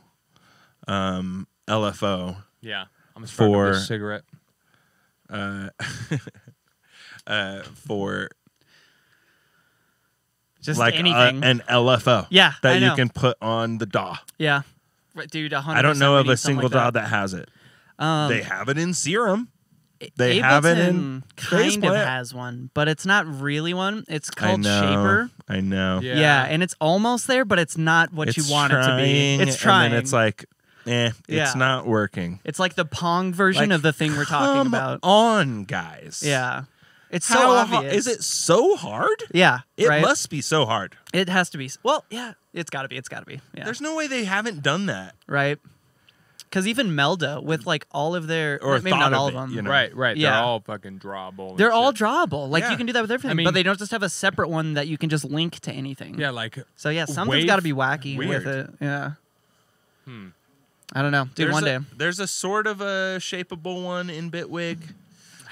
LFO. Yeah, I'm starting with a cigarette. For just like anything. An LFO. Yeah, that you can put on the DAW. Yeah, dude. 100%. I don't know of a single like DAW that has it. They have it in Serum. They Ableton have it in kind of has one, but it's not really one. It's called Shaper. I know. Yeah, and it's almost there, but it's not what you want it to be. It's trying. And then it's like, it's not working. It's like the Pong version of the thing we're talking about. Come on, guys. Yeah. It's so obvious. Is it so hard? Yeah. It must be so hard. It has to be. Well, yeah, it's got to be. It's got to be. Yeah. There's no way they haven't done that. Right. Because even Melda, with like all of their, or maybe not all of them. You know? Right. Yeah. They're all fucking drawable. They're all drawable. Like you can do that with everything. I mean, but they don't just have a separate one that you can just link to anything. Yeah, like. So yeah, something's got to be wacky with it. Yeah. I don't know. Dude, one day. There's a sort of a shapeable one in Bitwig,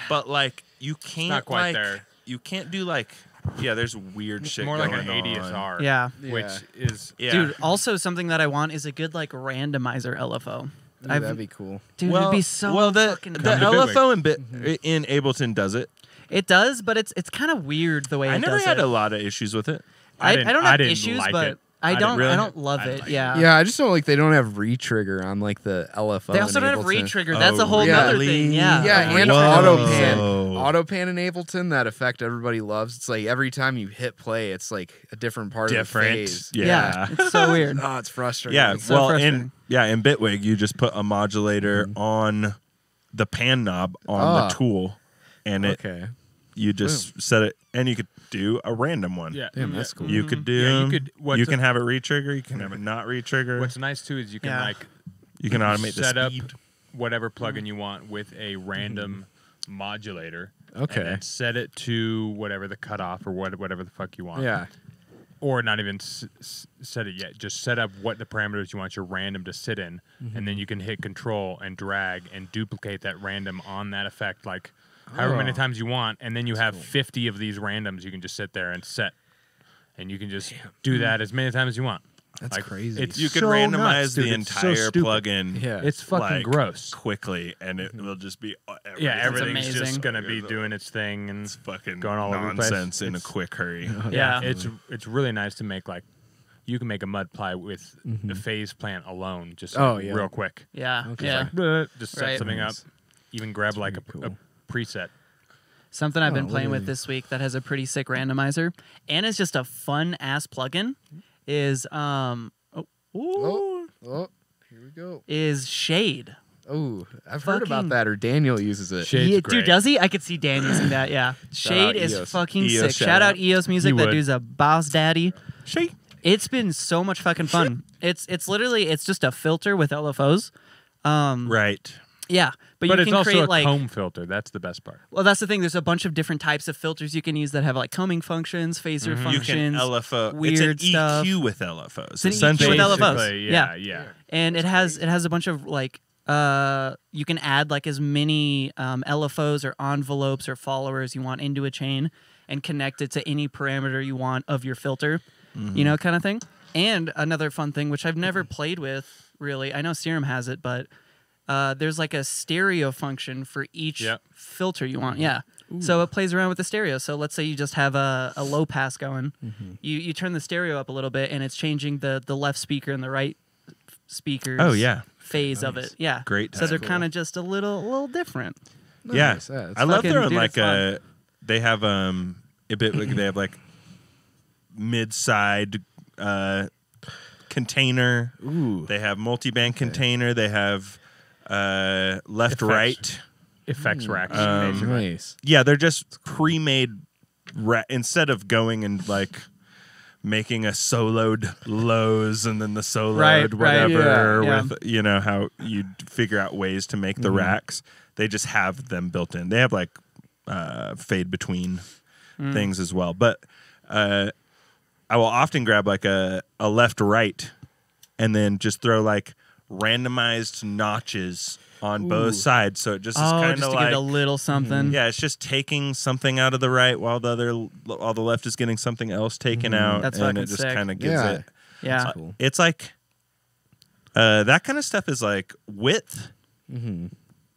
but like you can't. It's not quite there. You can't do like. Yeah, there's weird shit more going like an on. ADSR. Yeah. Which is. Yeah. Dude, also something that I want is a good like randomizer LFO. Ooh, that'd be cool. Dude, it'd be so fucking the cool. LFO in Ableton does it. It does, but it's kind of weird the way I it does it. never had a lot of issues with it. I don't have didn't issues, like but it. I don't love I didn't it. like Yeah. Yeah, I just don't like they don't have retrigger on like the LFO. They also don't have Ableton. retrigger. That's a whole really? other thing. Yeah. Yeah, and Whoa. autopan in Ableton, that effect everybody loves. It's like every time you hit play, it's like a different part of the phase. Yeah. It's so weird. Oh, it's frustrating. Yeah, so well, frustrating. in Bitwig, you just put a modulator on the pan knob on the tool, and you just set it, and you could do a random one. Yeah. Damn, that's cool. You could do. You can have it retrigger. You can have it not retrigger. What's nice too is you can you can automate the set speed. up whatever plugin you want with a random modulator. Okay. And then set it to whatever the cutoff or whatever the fuck you want. Yeah. Or not even set it yet. Just set up what the parameters you want your random to sit in, and then you can hit Control and drag and duplicate that random on that effect like however many times you want, and then you have 50 of these randoms you can just sit there and set, and you can just do that as many times as you want. That's crazy. You could so randomize nuts, dude. the It's so entire stupid. plugin. Yeah. It's fucking gross. Quickly, and it will just be Everything's amazing. just gonna be doing its thing and it's fucking going all over the place. nonsense in a quick hurry. Yeah. It's really nice to make like you can make a mud pie with the phase plant alone, just real quick. Yeah. Okay. Yeah. Just set Right. something up. Even grab like a cool. preset. Something I've been playing really? with this week that has a pretty sick randomizer and is just a fun ass plugin is here we go. Is shade. Oh, I've heard about that, or Daniel uses it. Shade's great. Dude, does he? I could see Dan using that, yeah. Shade is EOS. fucking EOS, sick. Shout out EOS Music. That dude's a boss daddy. Shade. It's been so much fucking fun. It's literally, it's just a filter with LFOs. Right. Yeah, but you it's can also create a like comb filter. That's the best part. Well, that's the thing. There's a bunch of different types of filters you can use that have like combing functions, phaser You can functions, LFO. weird it's an stuff. EQ with LFOs. It's an EQ essentially. with LFOs. Basically, Yeah. yeah. And it has a bunch of like you can add like as many LFOs or envelopes or followers you want into a chain and connect it to any parameter you want of your filter, you know, kind of thing. And another fun thing, which I've never played with really, I know Serum has it, but there's like a stereo function for each filter you want. Yeah. Ooh. So it plays around with the stereo. So let's say you just have a low pass going. You turn the stereo up a little bit and it's changing the left speaker and the right speaker's phase of it. Yeah. Great. So they're kind of just a little different. Nice. Yeah. I love their own like fun. they have they have like mid-side container. Ooh. They have multiband container. They have left right effects racks. Nice. Yeah, they're just pre-made instead of going and like making a soloed lows and then the soloed whatever with you know how you figure out ways to make the racks. They just have them built in. They have like fade between things as well. But I will often grab like a left right and then just throw like randomized notches on both sides, so it just is kind of like a little something. Yeah, it's just taking something out of the right while the left is getting something else taken out, That's and it fucking just sick. kind of gives it. Yeah, That's cool. It's like that kind of stuff is like width,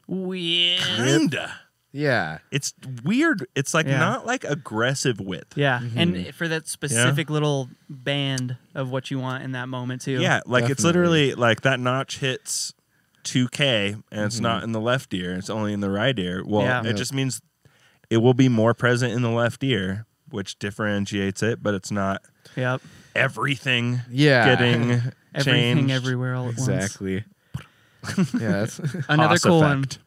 weird. kinda. Yeah. It's weird. It's like not like aggressive width. Yeah, and for that specific little band of what you want in that moment too. Yeah, like it's literally like that notch hits 2K and it's not in the left ear, it's only in the right ear. Well, it just means it will be more present in the left ear, which differentiates it, but it's not everything getting everything changed. everywhere all at once. Exactly. Yeah, that's Another Haas cool effect.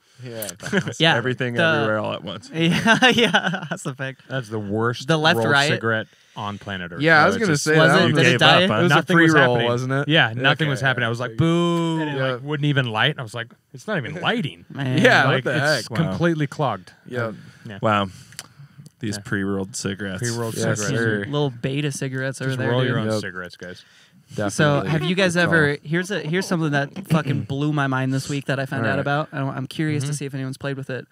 Yeah, Everything everywhere all at once. Yeah, Haas effect. That's the worst The left rolled right cigarette on planet Earth. Yeah, I was gonna say was that it? one Did it gave die? up, huh? It was a Nothing was pre-roll, happening. wasn't it? Yeah, nothing was Okay. happening. I was like, boo. And it Yeah. like wouldn't even light. I was like, it's not even lighting. Man. Yeah, Like, what the it's heck? Wow. completely clogged. Yeah. Wow. These pre-rolled cigarettes. Pre-rolled Yes, cigarettes. sir. Little beta cigarettes over Just there. roll Dude. your own Yep. cigarettes, guys. So, Definitely. have you guys Good call. ever? Here's something that fucking blew my mind this week that I found out about. I'm curious to see if anyone's played with it.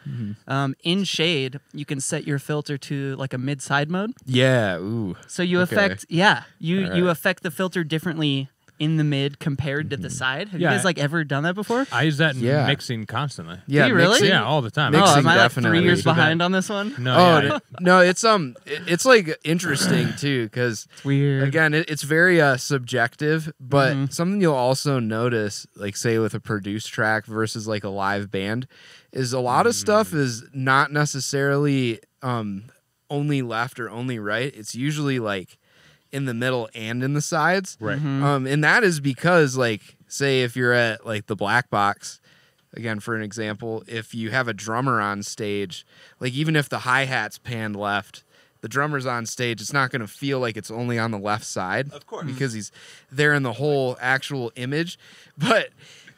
In Shade, you can set your filter to like a mid-side mode. Yeah. Ooh. So you Okay. affect, you affect the filter differently in the mid compared to the side. Have you Yeah. guys like ever done that before? I use that in Yeah. mixing constantly. Yeah. Do you really? mixing- Yeah, all the time. Oh, Mixing am I like 3 definitely. years Do that. behind on this one? No, Oh yeah, no, it's like interesting too, because Weird. again, it's very subjective, but something you'll also notice, like say with a produced track versus like a live band, is a lot of stuff is not necessarily only left or only right. It's usually like in the middle and in the sides. Right. And that is because like say if you're at like the Black Box, again for an example, if you have a drummer on stage, like even if the hi-hat's panned left, the drummer's on stage, it's not going to feel like it's only on the left side. Of course. Because he's there in the whole actual image. But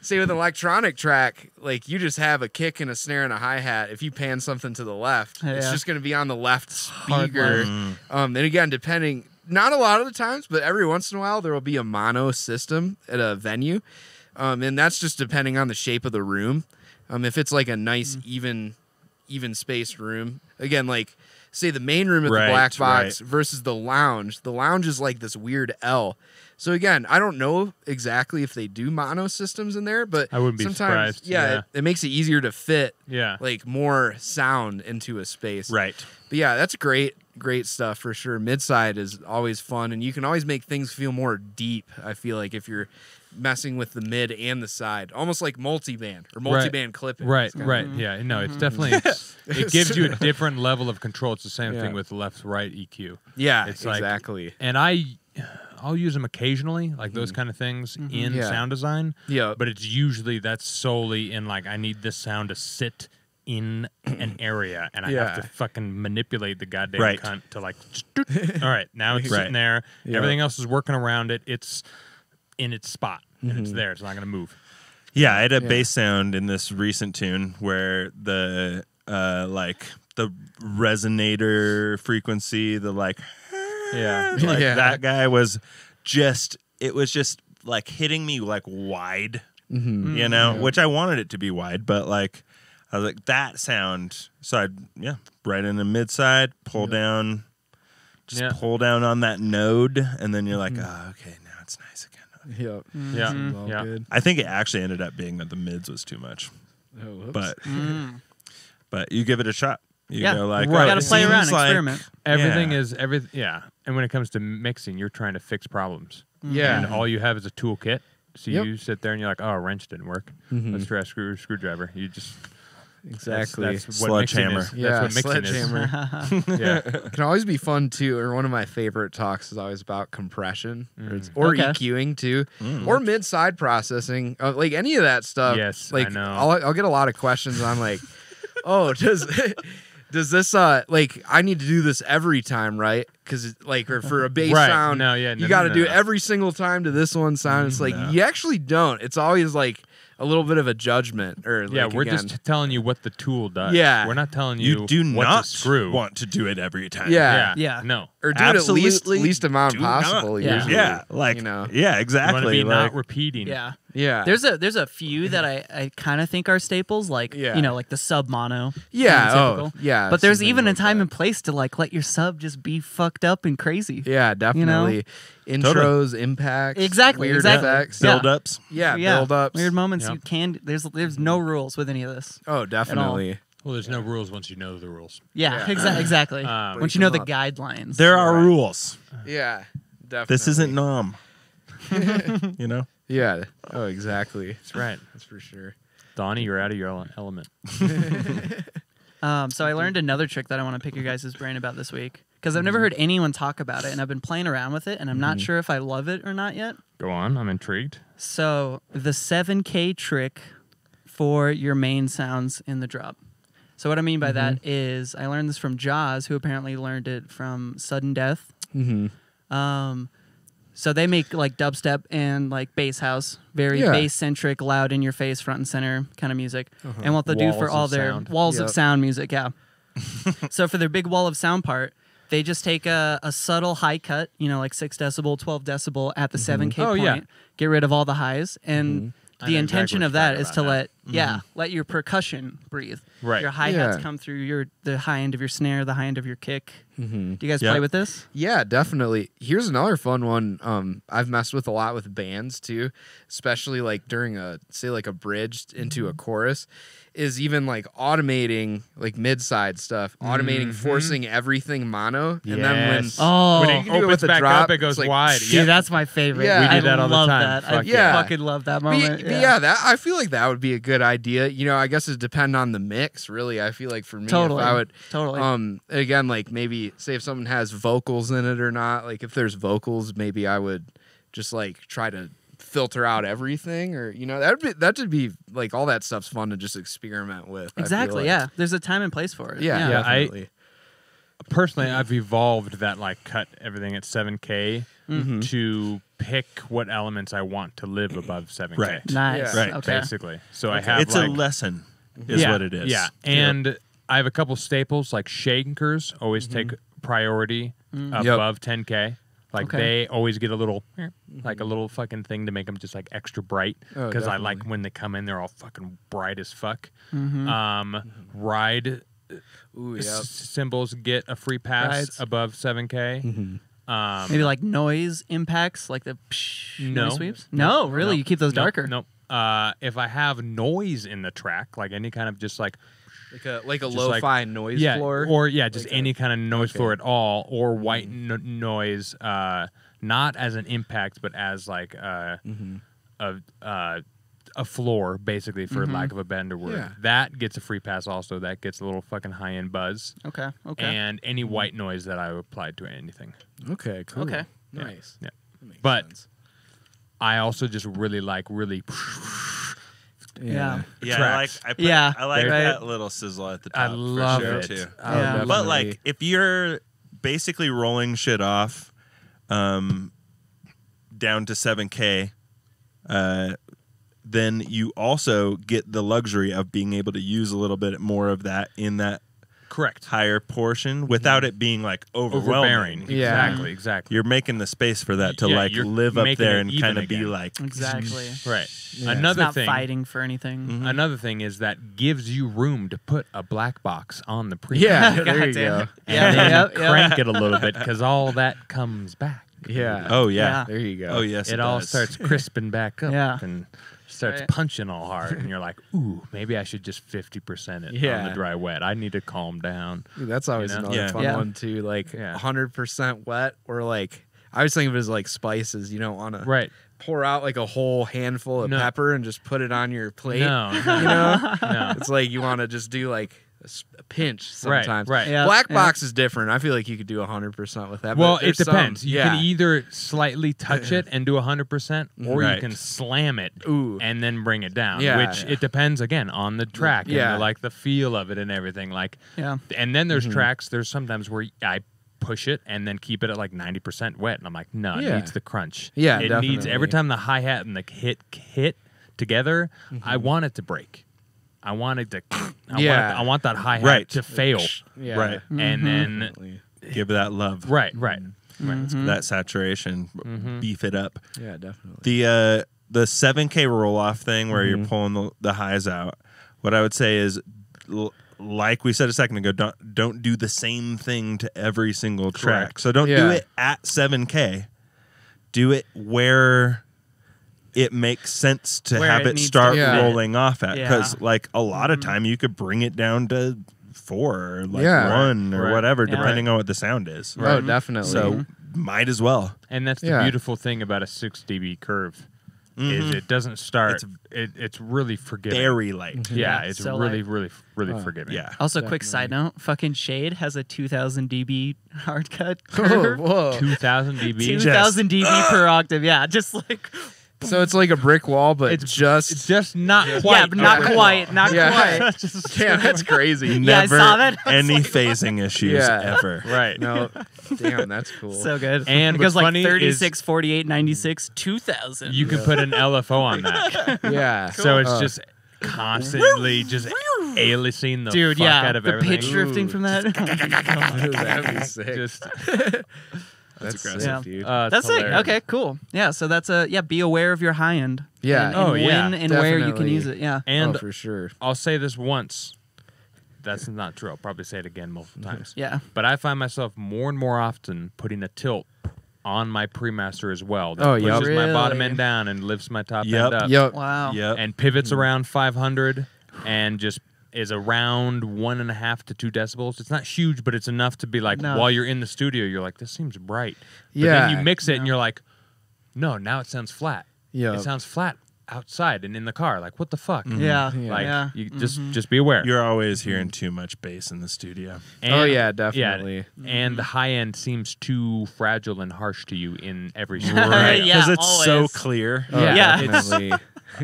say with an electronic track, like you just have a kick and a snare and a hi-hat. If you pan something to the left, it's Yeah. just going to be on the left Hard speaker. left. And again, depending, not a lot of the times, but every once in a while, there will be a mono system at a venue. And that's just depending on the shape of the room. If it's like a nice, even spaced room, again, like say the main room at the Black Box versus the lounge. The lounge is like this weird L. So again, I don't know exactly if they do mono systems in there, but I wouldn't be sometimes, surprised. yeah, it makes it easier to fit Yeah. like more sound into a space. Right. But yeah, that's great stuff for sure. Midside is always fun, and you can always make things feel more deep, I feel like, if you're messing with the mid and the side, almost like multiband or multiband clipping. Right, It's kinda- right. Yeah, no, it's definitely, it gives you a different level of control. It's the same thing with left-right EQ. Yeah, It's like- exactly. And I'll use them occasionally, like those kind of things in sound design. Yeah. But it's usually that's solely in like I need this sound to sit in an area, and I have to fucking manipulate the goddamn cunt to like. All right, now it's sitting there. Yeah. Everything else is working around it. It's in its spot, and it's there. It's not going to move. Yeah, I had a bass sound in this recent tune where the like the resonator frequency, the like that guy was just like hitting me like wide, you know, which I wanted it to be wide, but like I was like that sound. So I right in the mid side, pull down, pull down on that node, and then you're like, oh, okay, now it's nice again. Yep. Yeah. Good. I think it actually ended up being that the mids was too much. Oh, but you give it a shot. You go like, you got to play around, experiment. Everything is everything. Yeah. And when it comes to mixing, you're trying to fix problems. Yeah. And all you have is a toolkit. So you sit there and you're like, oh, a wrench didn't work. Let's try a screwdriver. You just exactly that's what mixing is. Yeah, that's what mixing is. Yeah. It can always be fun too. Or one of my favorite talks is always about compression or EQing too, or mid-side processing, like any of that stuff. Yes, like I know. I'll get a lot of questions. I'm like, oh, does this like I need to do this every time, right? Because like or for a bass sound, you got to do it every single time to this one sound. It's like you actually don't. It's always like a little bit of a judgment, or like, we're just telling you what the tool does. Yeah, we're not telling you. You do what not to screw. want to do it every time. Yeah. No, or do it at least amount possible. Yeah. Yeah, like yeah, exactly. You want to be like, not repeating. Yeah. There's a few that I kind of think are staples, like you know, like the sub mono. Yeah. But there's even a time and place to like let your sub just be fucked up and crazy. Yeah, definitely. You know? Intros, impacts, weird effects, build-ups. Yeah, build-ups. Weird moments you can. There's no rules with any of this. Oh, definitely. Well, there's no rules once you know the rules. Yeah. Exactly. Once you know the guidelines. There are rules. Yeah, definitely. This isn't Nom. You know? Yeah. Oh, exactly. That's right. That's for sure. Donnie, you're out of your element. So I learned another trick that I want to pick your guys' brain about this week, because I've never heard anyone talk about it, and I've been playing around with it, and I'm not sure if I love it or not yet. Go on, I'm intrigued. So the 7K trick for your main sounds in the drop. So what I mean by that is I learned this from Jaws, who apparently learned it from Sudden Death. So they make like dubstep and like bass house, very bass-centric, loud in your face, front and center kind of music. And what they'll do for all their walls of sound music, so for their big wall of sound part, they just take a subtle high cut, you know, like 6 decibel, 12 decibel at the 7K point, get rid of all the highs, and the intention of that is to let your percussion breathe. Right. Your hi-hats come through the high end of your snare, the high end of your kick. Do you guys play with this? Yeah, definitely. Here's another fun one. I've messed with a lot with bands too, especially like during a bridge into a chorus, is even like automating like mid-side stuff, forcing everything mono, and then when it opens back up, it goes wide. Dude, that's my favorite. Yeah. We do that all the time. That. I fucking love that moment. That I feel like that would be a good idea. You know, I guess it depends on the mix, really. I feel like for me, if I would again, like maybe say if someone has vocals in it or not. Like if there's vocals, maybe I would just like try to filter out everything, or you know, that should be like all that stuff's fun to just experiment with. Exactly. Like. There's a time and place for it. Yeah. Definitely. Personally, I've evolved that like cut everything at 7K to pick what elements I want to live above 7K. Right. Nice. Right. Okay. Basically. So I have it's a lesson is what it is. Yeah. And I have a couple staples like shakers always take priority above 10K. Like they always get a little, like a little fucking thing to make them just like extra bright. Because I like when they come in, they're all fucking bright as fuck. Ride cymbals get a free pass above 7K. Maybe like noise impacts, like the noise sweeps. No, really, you keep those darker. Nope. If I have noise in the track, like any kind of just like a lo-fi noise floor, or just any kind of noise floor at all, or white noise, not as an impact, but as like a floor, basically, for lack of a better word. Yeah. That gets a free pass. Also, that gets a little fucking high end buzz. Okay. And any white noise that I applied to anything. Okay. Cool. Okay. Nice. Yeah. But sense. I also just really like Yeah. tracks. I like right. that little sizzle at the top. I love for sure, it. too. Yeah. But like, if you're basically rolling shit off, down to 7K, then you also get the luxury of being able to use a little bit more of that in that Correct. higher portion without it being like overwhelming. Overbearing. Yeah. Exactly. You're making the space for that to Yeah, like you're live up making there it and even kind of be again. like Exactly. Right. Yeah. It's Another not thing. fighting for anything. Another thing is that gives you room to put a black box on the preamp. Yeah, there God you damn go. it. And Yeah. then crank it a little bit because all that comes back. Yeah. oh yeah. Yeah. There you go. Oh yes. It all does. starts crisping back up Yeah. and starts Right. punching all hard. And you're like, ooh, maybe I should just 50% it on Yeah. the dry wet. I need to calm down. Dude, that's always You know? another Yeah. fun Yeah. one too. Like Yeah. 100% wet, or like I was thinking of it as like spices. You don't want to Right. pour out like a whole handful of No. pepper and just put it on your plate. No. You know, No. it's like you want to just do like a pinch Right. sometimes. Right. Yeah. Black Yeah. box is different. I feel like you could do 100% with that. Well, but it there's depends. Some, You yeah. can either slightly touch it and do 100%, or Right. you can slam it Ooh. and then bring it down. Yeah. Which it depends again on the track Yeah. and like the feel of it and everything. Like, Yeah. and then there's tracks. There's sometimes where I push it and then keep it at like 90% wet, and I'm like, no, it Yeah. needs the crunch. Yeah, it needs definitely. every time the hi hat and the hit together. I want it to break. I want it to. I want that hi hat Right. to fail, Yeah. Right. and then Definitely. Give that love. right. That saturation. Beef it up. Yeah, definitely. The 7K roll off thing where you're pulling the highs out. What I would say is, like we said a second ago, don't do the same thing to every single track. Correct. So don't do Yeah. it at 7K. Do it where it makes sense to Where have it it needs start to fit. rolling off at, Yeah. because like a lot of time you could bring it down to 4 or like Yeah. 1 or Right. whatever, Yeah. depending on what the sound is. Oh, definitely. So might as well. And that's the Yeah. beautiful thing about a 6 dB curve is it doesn't start. It's really forgiving. Very light. Yeah, Yeah, it's so really, light. really forgiving. Yeah. Also, quick side note: fucking Shade has a 2000 dB hard cut Oh, curve. whoa. 2000 dB. 2000 dB per octave. Yeah, just like So it's like a brick wall, but It's just just not quite. yeah, but not quite, not Yeah. quite. damn, that's crazy. Yeah, I saw that. I was any like, phasing issues Yeah. ever. right. No, damn, that's cool. So good. And it goes what's like funny is 36, 48, 96, 2000. You can put an LFO on that, yeah. so it's Oh. just constantly just aliasing the Dude, fuck yeah, out of the everything. pitch drifting from that. That'd be sick. Just That's aggressive. sick, Yeah. dude. That's it. hilarious. Okay, cool. Yeah, so that's be aware of your high end. Yeah. And, Oh, and yeah, when and where you can definitely. use it. Yeah. And Oh, for sure. I'll say this once. That's not true. I'll probably say it again multiple times. Yeah. But I find myself more and more often putting a tilt on my pre-master as well. That Oh, yep. pushes my bottom Really? end down and lifts my top Yep. end up. Yep. Wow. Yep. And pivots around 500 and just is around 1.5 to 2 decibels. It's not huge, but it's enough to be like, No. while you're in the studio, you're like, this seems bright. But Yeah. then you mix it and you're like, no, now it sounds flat. Yeah. It sounds flat outside and in the car. Like, what the fuck? Yeah. Yeah. Like, yeah. you just be aware. You're always hearing too much bass in the studio. And- Oh, yeah, definitely. and the high end seems too fragile and harsh to you in every Right. scenario. Yeah, Because it's so always. clear. Oh, Yeah. definitely.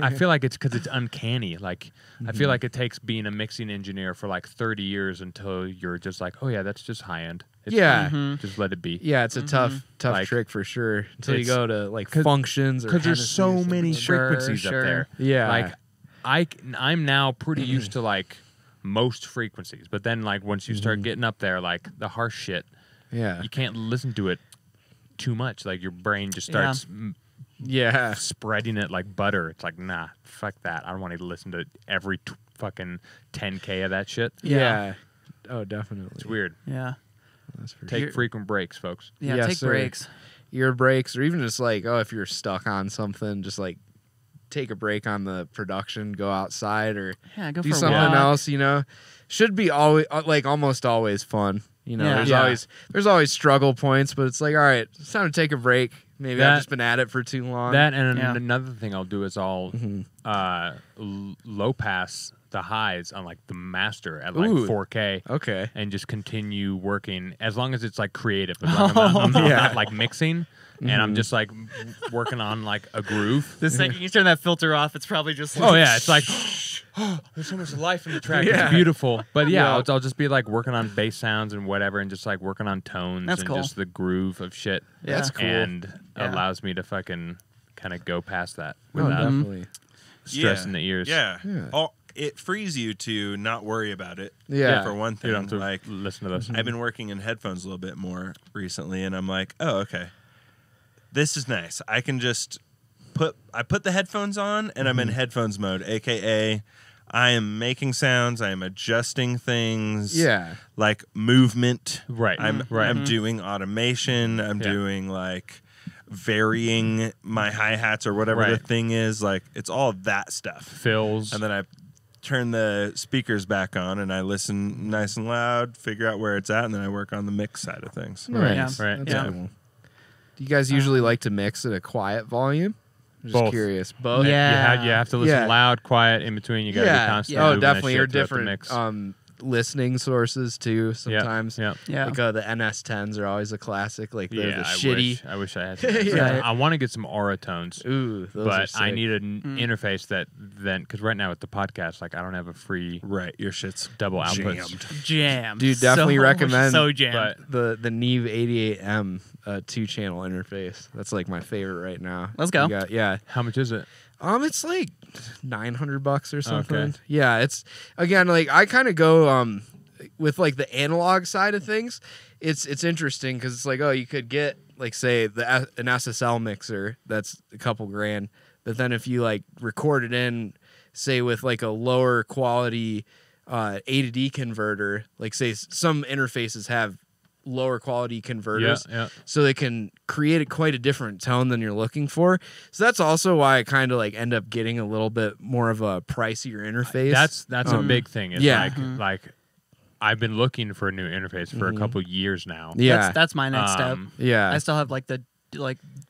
I feel like it's because it's uncanny. Like, I feel like it takes being a mixing engineer for like 30 years until you're just like, oh yeah, that's just high end. It's Yeah. fine. Just let it be. Yeah, it's a tough Like, trick for sure. Until you it's- go to like functions or Because there's Hennessy or so something. many Sure, frequencies sure. up there. Yeah. Like, I'm now pretty used to like most frequencies, but then like once you start getting up there, like the harsh shit, Yeah. you can't listen to it too much. Like your brain just starts Yeah. spreading it like butter. It's like, nah, fuck that. I don't want to listen to every fucking 10K of that shit. Yeah. Oh, definitely. It's weird. Yeah. That's for Take sure. frequent breaks, folks. Yeah. Yes, Take sir. breaks. Ear breaks, or even just like, oh, if you're stuck on something, just like take a break on the production, go outside, or Yeah. Go do for a something walk. else. You know, should be always like almost always fun. You know, Yeah. there's always struggle points, but it's like, all right, it's time to take a break. Maybe I've just been at it for too long. That and Yeah. another thing I'll do is I'll low pass the highs on like the master at like Ooh. 4K. Okay. And just continue working as long as it's like creative. As long as I'm not like mixing. And I'm just like working on like a groove. The second you turn that filter off, it's probably just like, oh yeah, it's like there's so much life in the track. It's beautiful. But yeah, I'll just be like working on bass sounds and whatever, and just like working on tones and just the groove of shit. Yeah. That's cool. And allows me to fucking kind of go past that Oh, without definitely. stressing the ears. Yeah. It frees you to not worry about it. Yeah. For one thing, You don't have to like listen to this. I've been working in headphones a little bit more recently, and I'm like, oh, okay, this is nice. I can just put the headphones on, and I'm in headphones mode, aka I am making sounds, I am adjusting things, like movement. Right. I'm doing automation. I'm doing like varying my hi-hats or whatever the thing is. Like it's all that stuff. Fills. And then I turn the speakers back on and I listen nice and loud, figure out where it's at, and then I work on the mix side of things. Nice. Right. That's cool. Do you guys usually like to mix at a quiet volume? I'm just curious. Both? Yeah. You have to listen loud, quiet, in between. You got to be constant. Oh, moving that definitely. shit Or throughout the different mix. listening sources too. Sometimes, Yeah. like the NS10s are always a classic. Like they're the shitty. I wish I had. Some Yeah. I want to get some aura tones. Ooh, those are but sick. I need an interface that then, because right now with the podcast, like I don't have a free Your shit's double outputs. jammed. Dude, definitely recommend so jammed. the Nyquist 88M 2-channel interface. That's like my favorite right now. Let's go. How much is it? It's like $900 or something. Okay. Yeah, it's again like I kind of go with like the analog side of things. It's interesting because it's like, oh, you could get like say an SSL mixer that's a couple grand, but then if you like record it in, say with like a lower quality A to D converter, like say some interfaces have lower quality converters, so they can create quite a different tone than you're looking for. So that's also why I kind of like end up getting a little bit more of a pricier interface. That's a big thing. It's like I've been looking for a new interface for a couple years now. Yeah, That's my next step. Yeah, I still have like the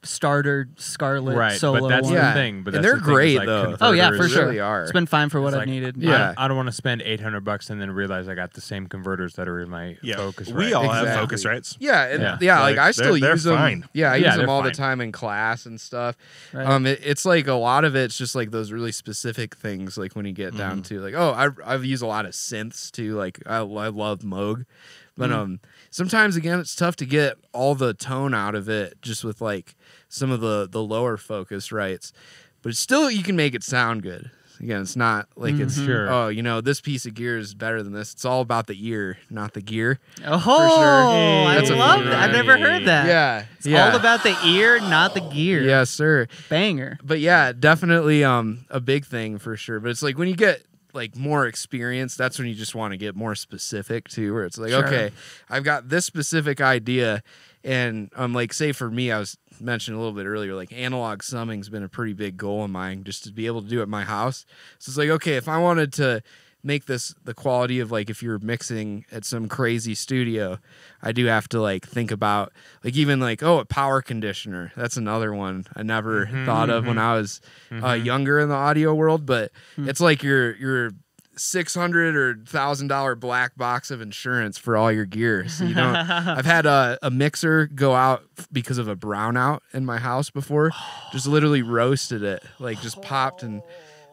starter Scarlet solo but that's one. the thing. But and that's they're the thing, great like, though. Oh yeah, for sure. Really are. It's been fine for what I've like, needed. Yeah. I don't want to spend $800 and then realize I got the same converters that are in my Focusrite. We all have Exactly. Focusrites. Yeah, and like I still they're use them. fine. Yeah, I use them they're all the fine. time in class and stuff. Right. It's like a lot of it's just like those really specific things. Like when you get down to like, I've used a lot of synths too. Like I love Moog, but sometimes again it's tough to get all the tone out of it just with like some of the lower Focusrites. But still, you can make it sound good. Again, it's not like it's this piece of gear is better than this. It's all about the ear, not the gear. Oh, sure. I That's a love fun that. I've never heard that. Yeah, It's all about the ear, not the gear. Yes, sir. Banger. But yeah, definitely a big thing for sure. But it's like when you get like more experience, that's when you just want to get more specific too, where it's like, okay, I've got this specific idea, and like say for me, I was mentioned a little bit earlier, like analog summing's been a pretty big goal of mine, just to be able to do it at my house. So it's like, okay, if I wanted to make this the quality of like if you're mixing at some crazy studio, I do have to like think about like even like a power conditioner. That's another one I never thought of when I was younger in the audio world, but it's like your $600 or $1,000 black box of insurance for all your gear. So you don't. I've had a mixer go out because of a brownout in my house before. Just literally roasted it, like just popped and.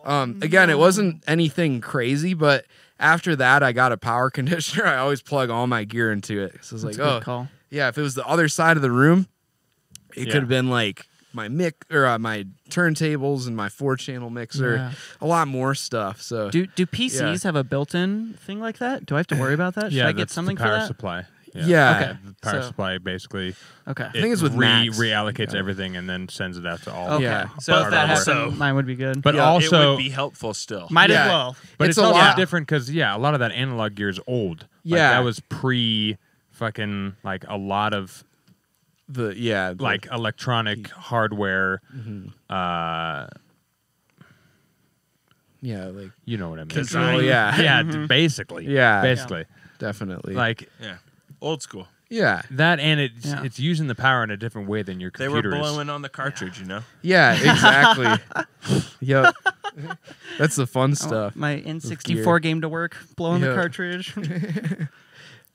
Again, it wasn't anything crazy, but after that, I got a power conditioner. I always plug all my gear into it. So it's like, Call. Yeah, if it was the other side of the room, it could have been like my my turntables and my 4-channel mixer, a lot more stuff. So do PCs have a built-in thing like that? Do I have to worry about that? Should I get something the power for that? supply. Yeah. Okay. The power supply basically. Okay. I think it's with Macs. reallocates everything and then sends it out to all. Okay. Yeah. So if that Also- happened, mine would be good. But It also, would be helpful still. Might Yeah. as well. but it's it's a also lot. different because a lot of that analog gear is old. Like, Yeah. that was pre fucking like a lot of like electronic hardware. like You know what I mean? control. Yeah. Yeah, basically. Yeah. Basically. Definitely. Like Yeah. Old school. yeah. that, and it's Yeah. it's using the power in a different way than your They were computer is. blowing on the cartridge, you know? Yeah, exactly. Yep. That's the fun stuff. My N64 game to work, blowing the cartridge.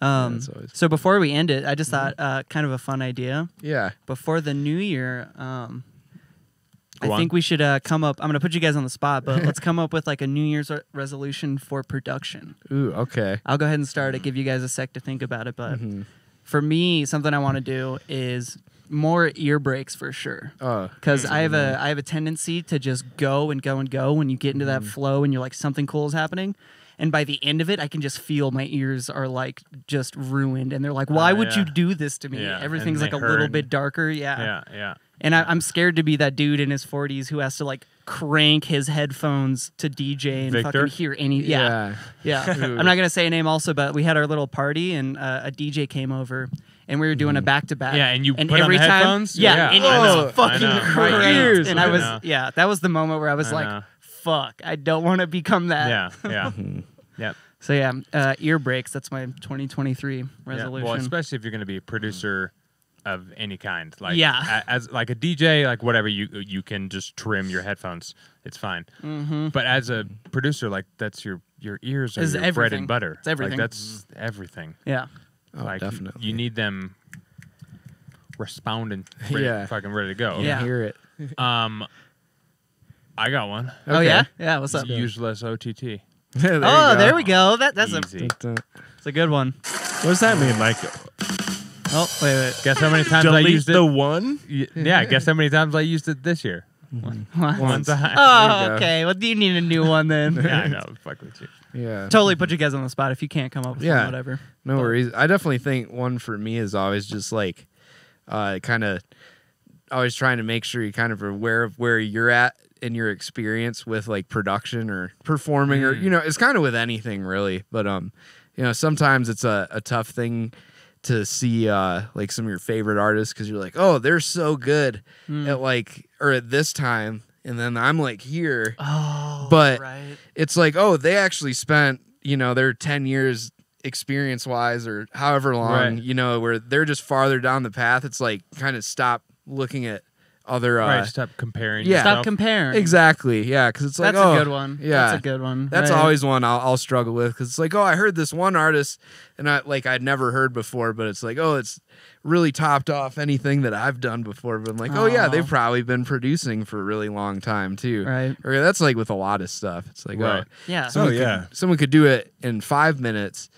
So before we end it, I just thought kind of a fun idea. Yeah. Before the new year, I think we should come up. I'm going to put you guys on the spot, but let's come up with like a New Year's resolution for production. Ooh, okay. I'll go ahead and start it, give you guys a sec to think about it. But for me, something I want to do is more ear breaks for sure. Because I have a tendency to just go and go and go when you get into that flow and you're like, something cool is happening. And by the end of it, I can just feel my ears are like just ruined. And they're like, why would you do this to me? Yeah. Everything's like a little bit darker. Yeah. And I'm scared to be that dude in his 40s who has to like crank his headphones to DJ and Victor? fucking hear any. Yeah. I'm not going to say a name also, but we had our little party and a DJ came over. And we were doing a back-to-back. Yeah, and you and put every on the time, headphones? Yeah, and it was fucking great. And I I know. was, that was the moment where I was like, fuck, I don't want to become that. Yeah. So ear breaks. That's my 2023 resolution. Well, especially if you're going to be a producer of any kind, like Yeah. as like a DJ, like whatever, you can just trim your headphones. It's fine. But as a producer, like that's your ears are It's your bread everything. and butter. It's everything. Like that's everything. Yeah. Oh, Like definitely. you need them responding, fucking ready to go. Yeah. Hear it. I got one. Oh yeah. Yeah. What's up? Useless OTT. There we go. That's Easy. it's a good one. What does that mean? Like, Oh wait. Guess how many times I delete used it? the one? Yeah. Guess how many times I used it this year? One time. Oh, okay. Well, do you need a new one then? Yeah, I know. Fuck with you. Yeah. Totally put you guys on the spot if you can't come up with one, whatever. No worries. I definitely think one for me is always just like kind of always trying to make sure you kind of are aware of where you're at in your experience with like production or performing or, it's kind of with anything really. But, sometimes it's a tough thing to see like some of your favorite artists because you're like, oh, they're so good at like, or at this time. And then I'm like here. Oh, but right. it's like, oh, they actually spent, their 10 years experience wise or however long, where they're just farther down the path. It's like kind of stop looking at other Stop comparing. Yeah. yourself. Stop comparing. Exactly. Yeah. Because it's like, That's a good one. Yeah. That's a good one. That's right. always one I'll struggle with because it's like, oh, I heard this one artist and I'd never heard before, but it's like, oh, it's really topped off anything that I've done before. But I'm like, oh yeah, they've probably been producing for a really long time too. Right. Or that's like with a lot of stuff. It's like, Right. Yeah. someone could do it in 5 minutes.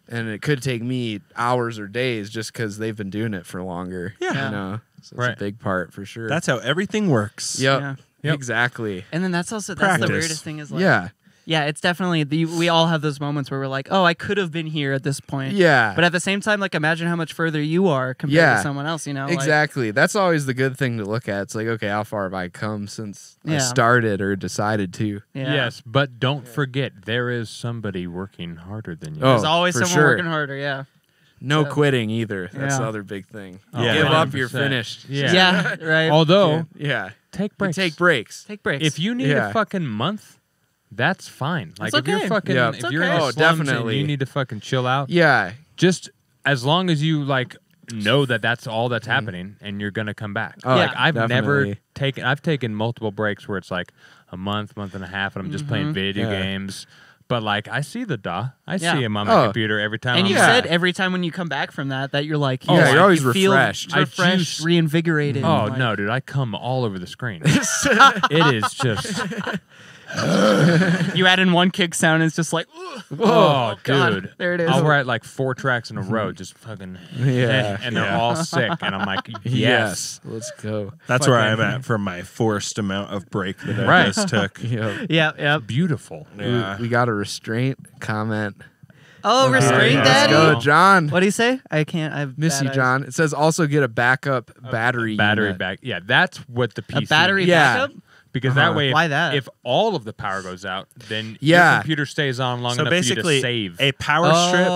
And it could take me hours or days just because they've been doing it for longer. Yeah. So it's a big part for sure. That's how everything works. Yep. Exactly. And then that's also Practice. the weirdest thing is like Yeah. It's definitely we all have those moments where we're like, oh, I could have been here at this point. Yeah. But at the same time, like imagine how much further you are compared to someone else, like- Exactly. That's always the good thing to look at. It's like, okay, how far have I come since I started or decided to? Yeah. Yes, but don't forget there is somebody working harder than you. Oh, There's always for someone sure. working harder, yeah. No quitting either. That's the other big thing. Yeah. Give up, 100%. you're finished. Yeah, right. Although Yeah. take breaks. Take breaks. Take breaks. If you need a fucking month, that's fine. Like It's if you're okay. fucking, Yeah. if It's you're in okay. the Oh, slums and definitely. you need to fucking chill out. Yeah. Just as long as you like know that that's all that's happening and you're gonna come back. Oh, Like I've never definitely. I've taken multiple breaks where it's like a month and a half, and I'm just playing video games. But like I see I see him on my computer every time. And I'm you like, said every time when you come back from that you're like, you're always you feel refreshed. refreshed, I reinvigorated. oh like- no, dude! I come all over the screen. It is just You add in one kick sound, and it's just like, oh, God, dude! there it is. I'll write like 4 tracks in a row, just fucking and they're all sick, and I'm like, yes. Let's go. That's where I'm at for my forced amount of break that I Right. just took. Yep. yeah. Beautiful. Yeah. We got a restraint comment. Oh, restraint yeah. daddy. Let's go, John. What do you say? I can't. I Miss you, John. It says also get a backup battery. Battery unit. back. Yeah, that's what the PC A battery Yeah. backup. because that way, Why that? if all of the power goes out, then Yeah. your computer stays on long So enough for you basically, to save. a power strip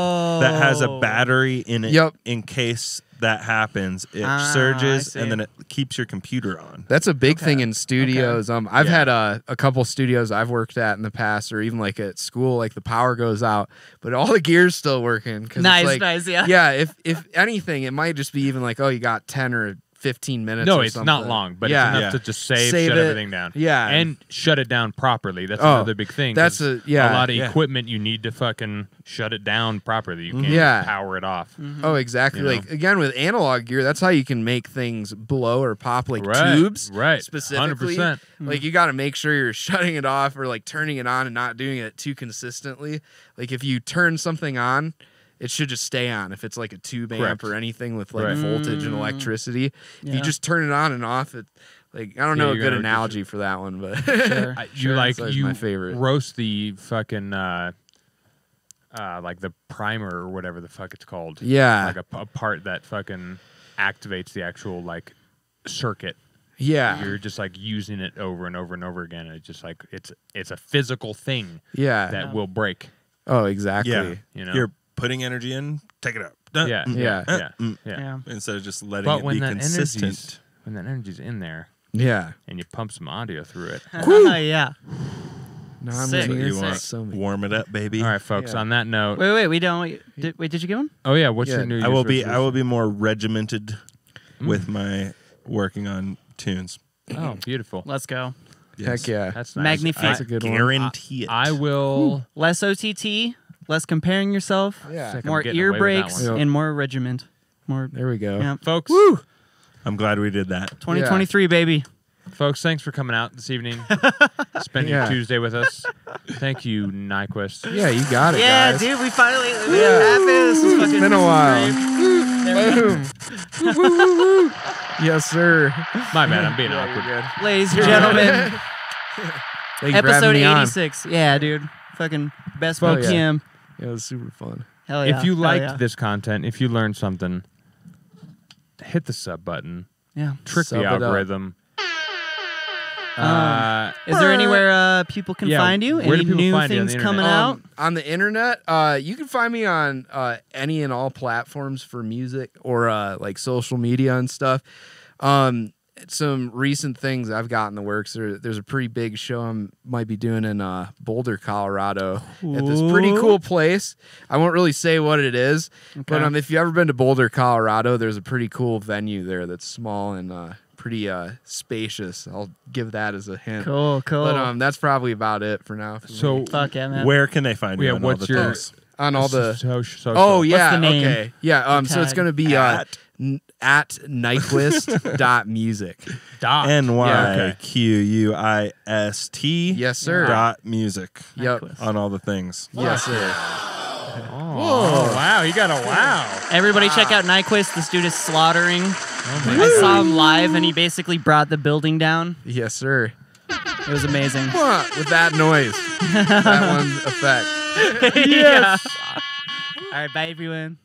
that has a Oh. battery in it Yep. in case that happens. It I surges see. and then it keeps your computer on. That's a big thing in studios. I've Yeah. had a couple studios I've worked at in the past, or even like at school, like the power goes out, but all the gear's still working. 'Cause Nice, it's like, nice, yeah. Yeah, if anything, it might just be even like, oh, you got 10 or 15 minutes. No, or it's something. not long, but it's enough to just shut everything down. Yeah, and shut it down properly. That's another big thing. That's a lot of equipment you need to fucking shut it down properly. You can't power it off. Oh, exactly. You know? Like again with analog gear, that's how you can make things blow or pop, like tubes. Right. Specifically, 100%. like you got to make sure you're shutting it off or like turning it on and not doing it too consistently. Like if you turn something on, it should just stay on. If it's like a tube amp or anything with like voltage and electricity, if you just turn it on and off, it like I don't know a good analogy for that one, but you my favorite. Roast the fucking like the primer or whatever the fuck it's called. Yeah, like a part that fucking activates the actual like circuit. Yeah, you're just like using it over and over and over again. It's just like it's a physical thing. That will break. Oh, exactly. Yeah, you know, you're putting energy in, take it out. Yeah. Instead of just letting it be consistent. When that energy's in there, and you pump some audio through it. Yeah. No, I'm Sick. You want warm it up, baby. All right, folks. On that note, wait, we don't. Did you get one? Oh yeah, what's your New Year's I will be more regimented with my working on tunes. Oh, beautiful. Let's go. Yes. Heck yeah, that's nice. Magnifique. That's a good one. Guarantee it. I will. Less OTT, less comparing yourself. Yeah, more ear breaks and more regiment. More. There we go, Yeah. Folks. Woo! I'm glad we did that. 2023, baby. Folks, thanks for coming out this evening, spending your Tuesday with us. Thank you, Nyquist. Yeah, you got it, Yeah, guys. dude, we finally made it happen. This was fucking. It's been a while. Boom. Yes, sir. My bad, I'm being awkward. Ladies and gentlemen, episode on. 86. Yeah, dude. Fucking best Fuck yeah. BPM. Yeah, it was super fun. Hell yeah. If you Hell liked yeah. this content, if you learned something, hit the sub button. Yeah. Trick Sub the it up. algorithm. Is there anywhere people can find you? where do Any people new find you on things the coming internet? out? On the internet, you can find me on any and all platforms for music or like social media and stuff. Some recent things I've got in the works. There's a pretty big show I might be doing in Boulder, Colorado, at this pretty cool place. I won't really say what it is, but if you've ever been to Boulder, Colorado, there's a pretty cool venue there that's small and pretty spacious. I'll give that as a hint. Cool. But that's probably about it for now. So, Fuck yeah, man. Where can they find you? Yeah, on all what's the your things? On all the social? Oh yeah, What's the name? okay, yeah. So it's tag? gonna be at Nyquist.music. NYQUIST. Yes, sir. Dot music. Yep. On all the things. Yes, sir. Oh, wow. You got a wow. Everybody check out Nyquist. This dude is slaughtering. I saw him live, and he basically brought the building down. Yes, sir. It was amazing. With that noise, that one effect. Yes. All right, bye, everyone.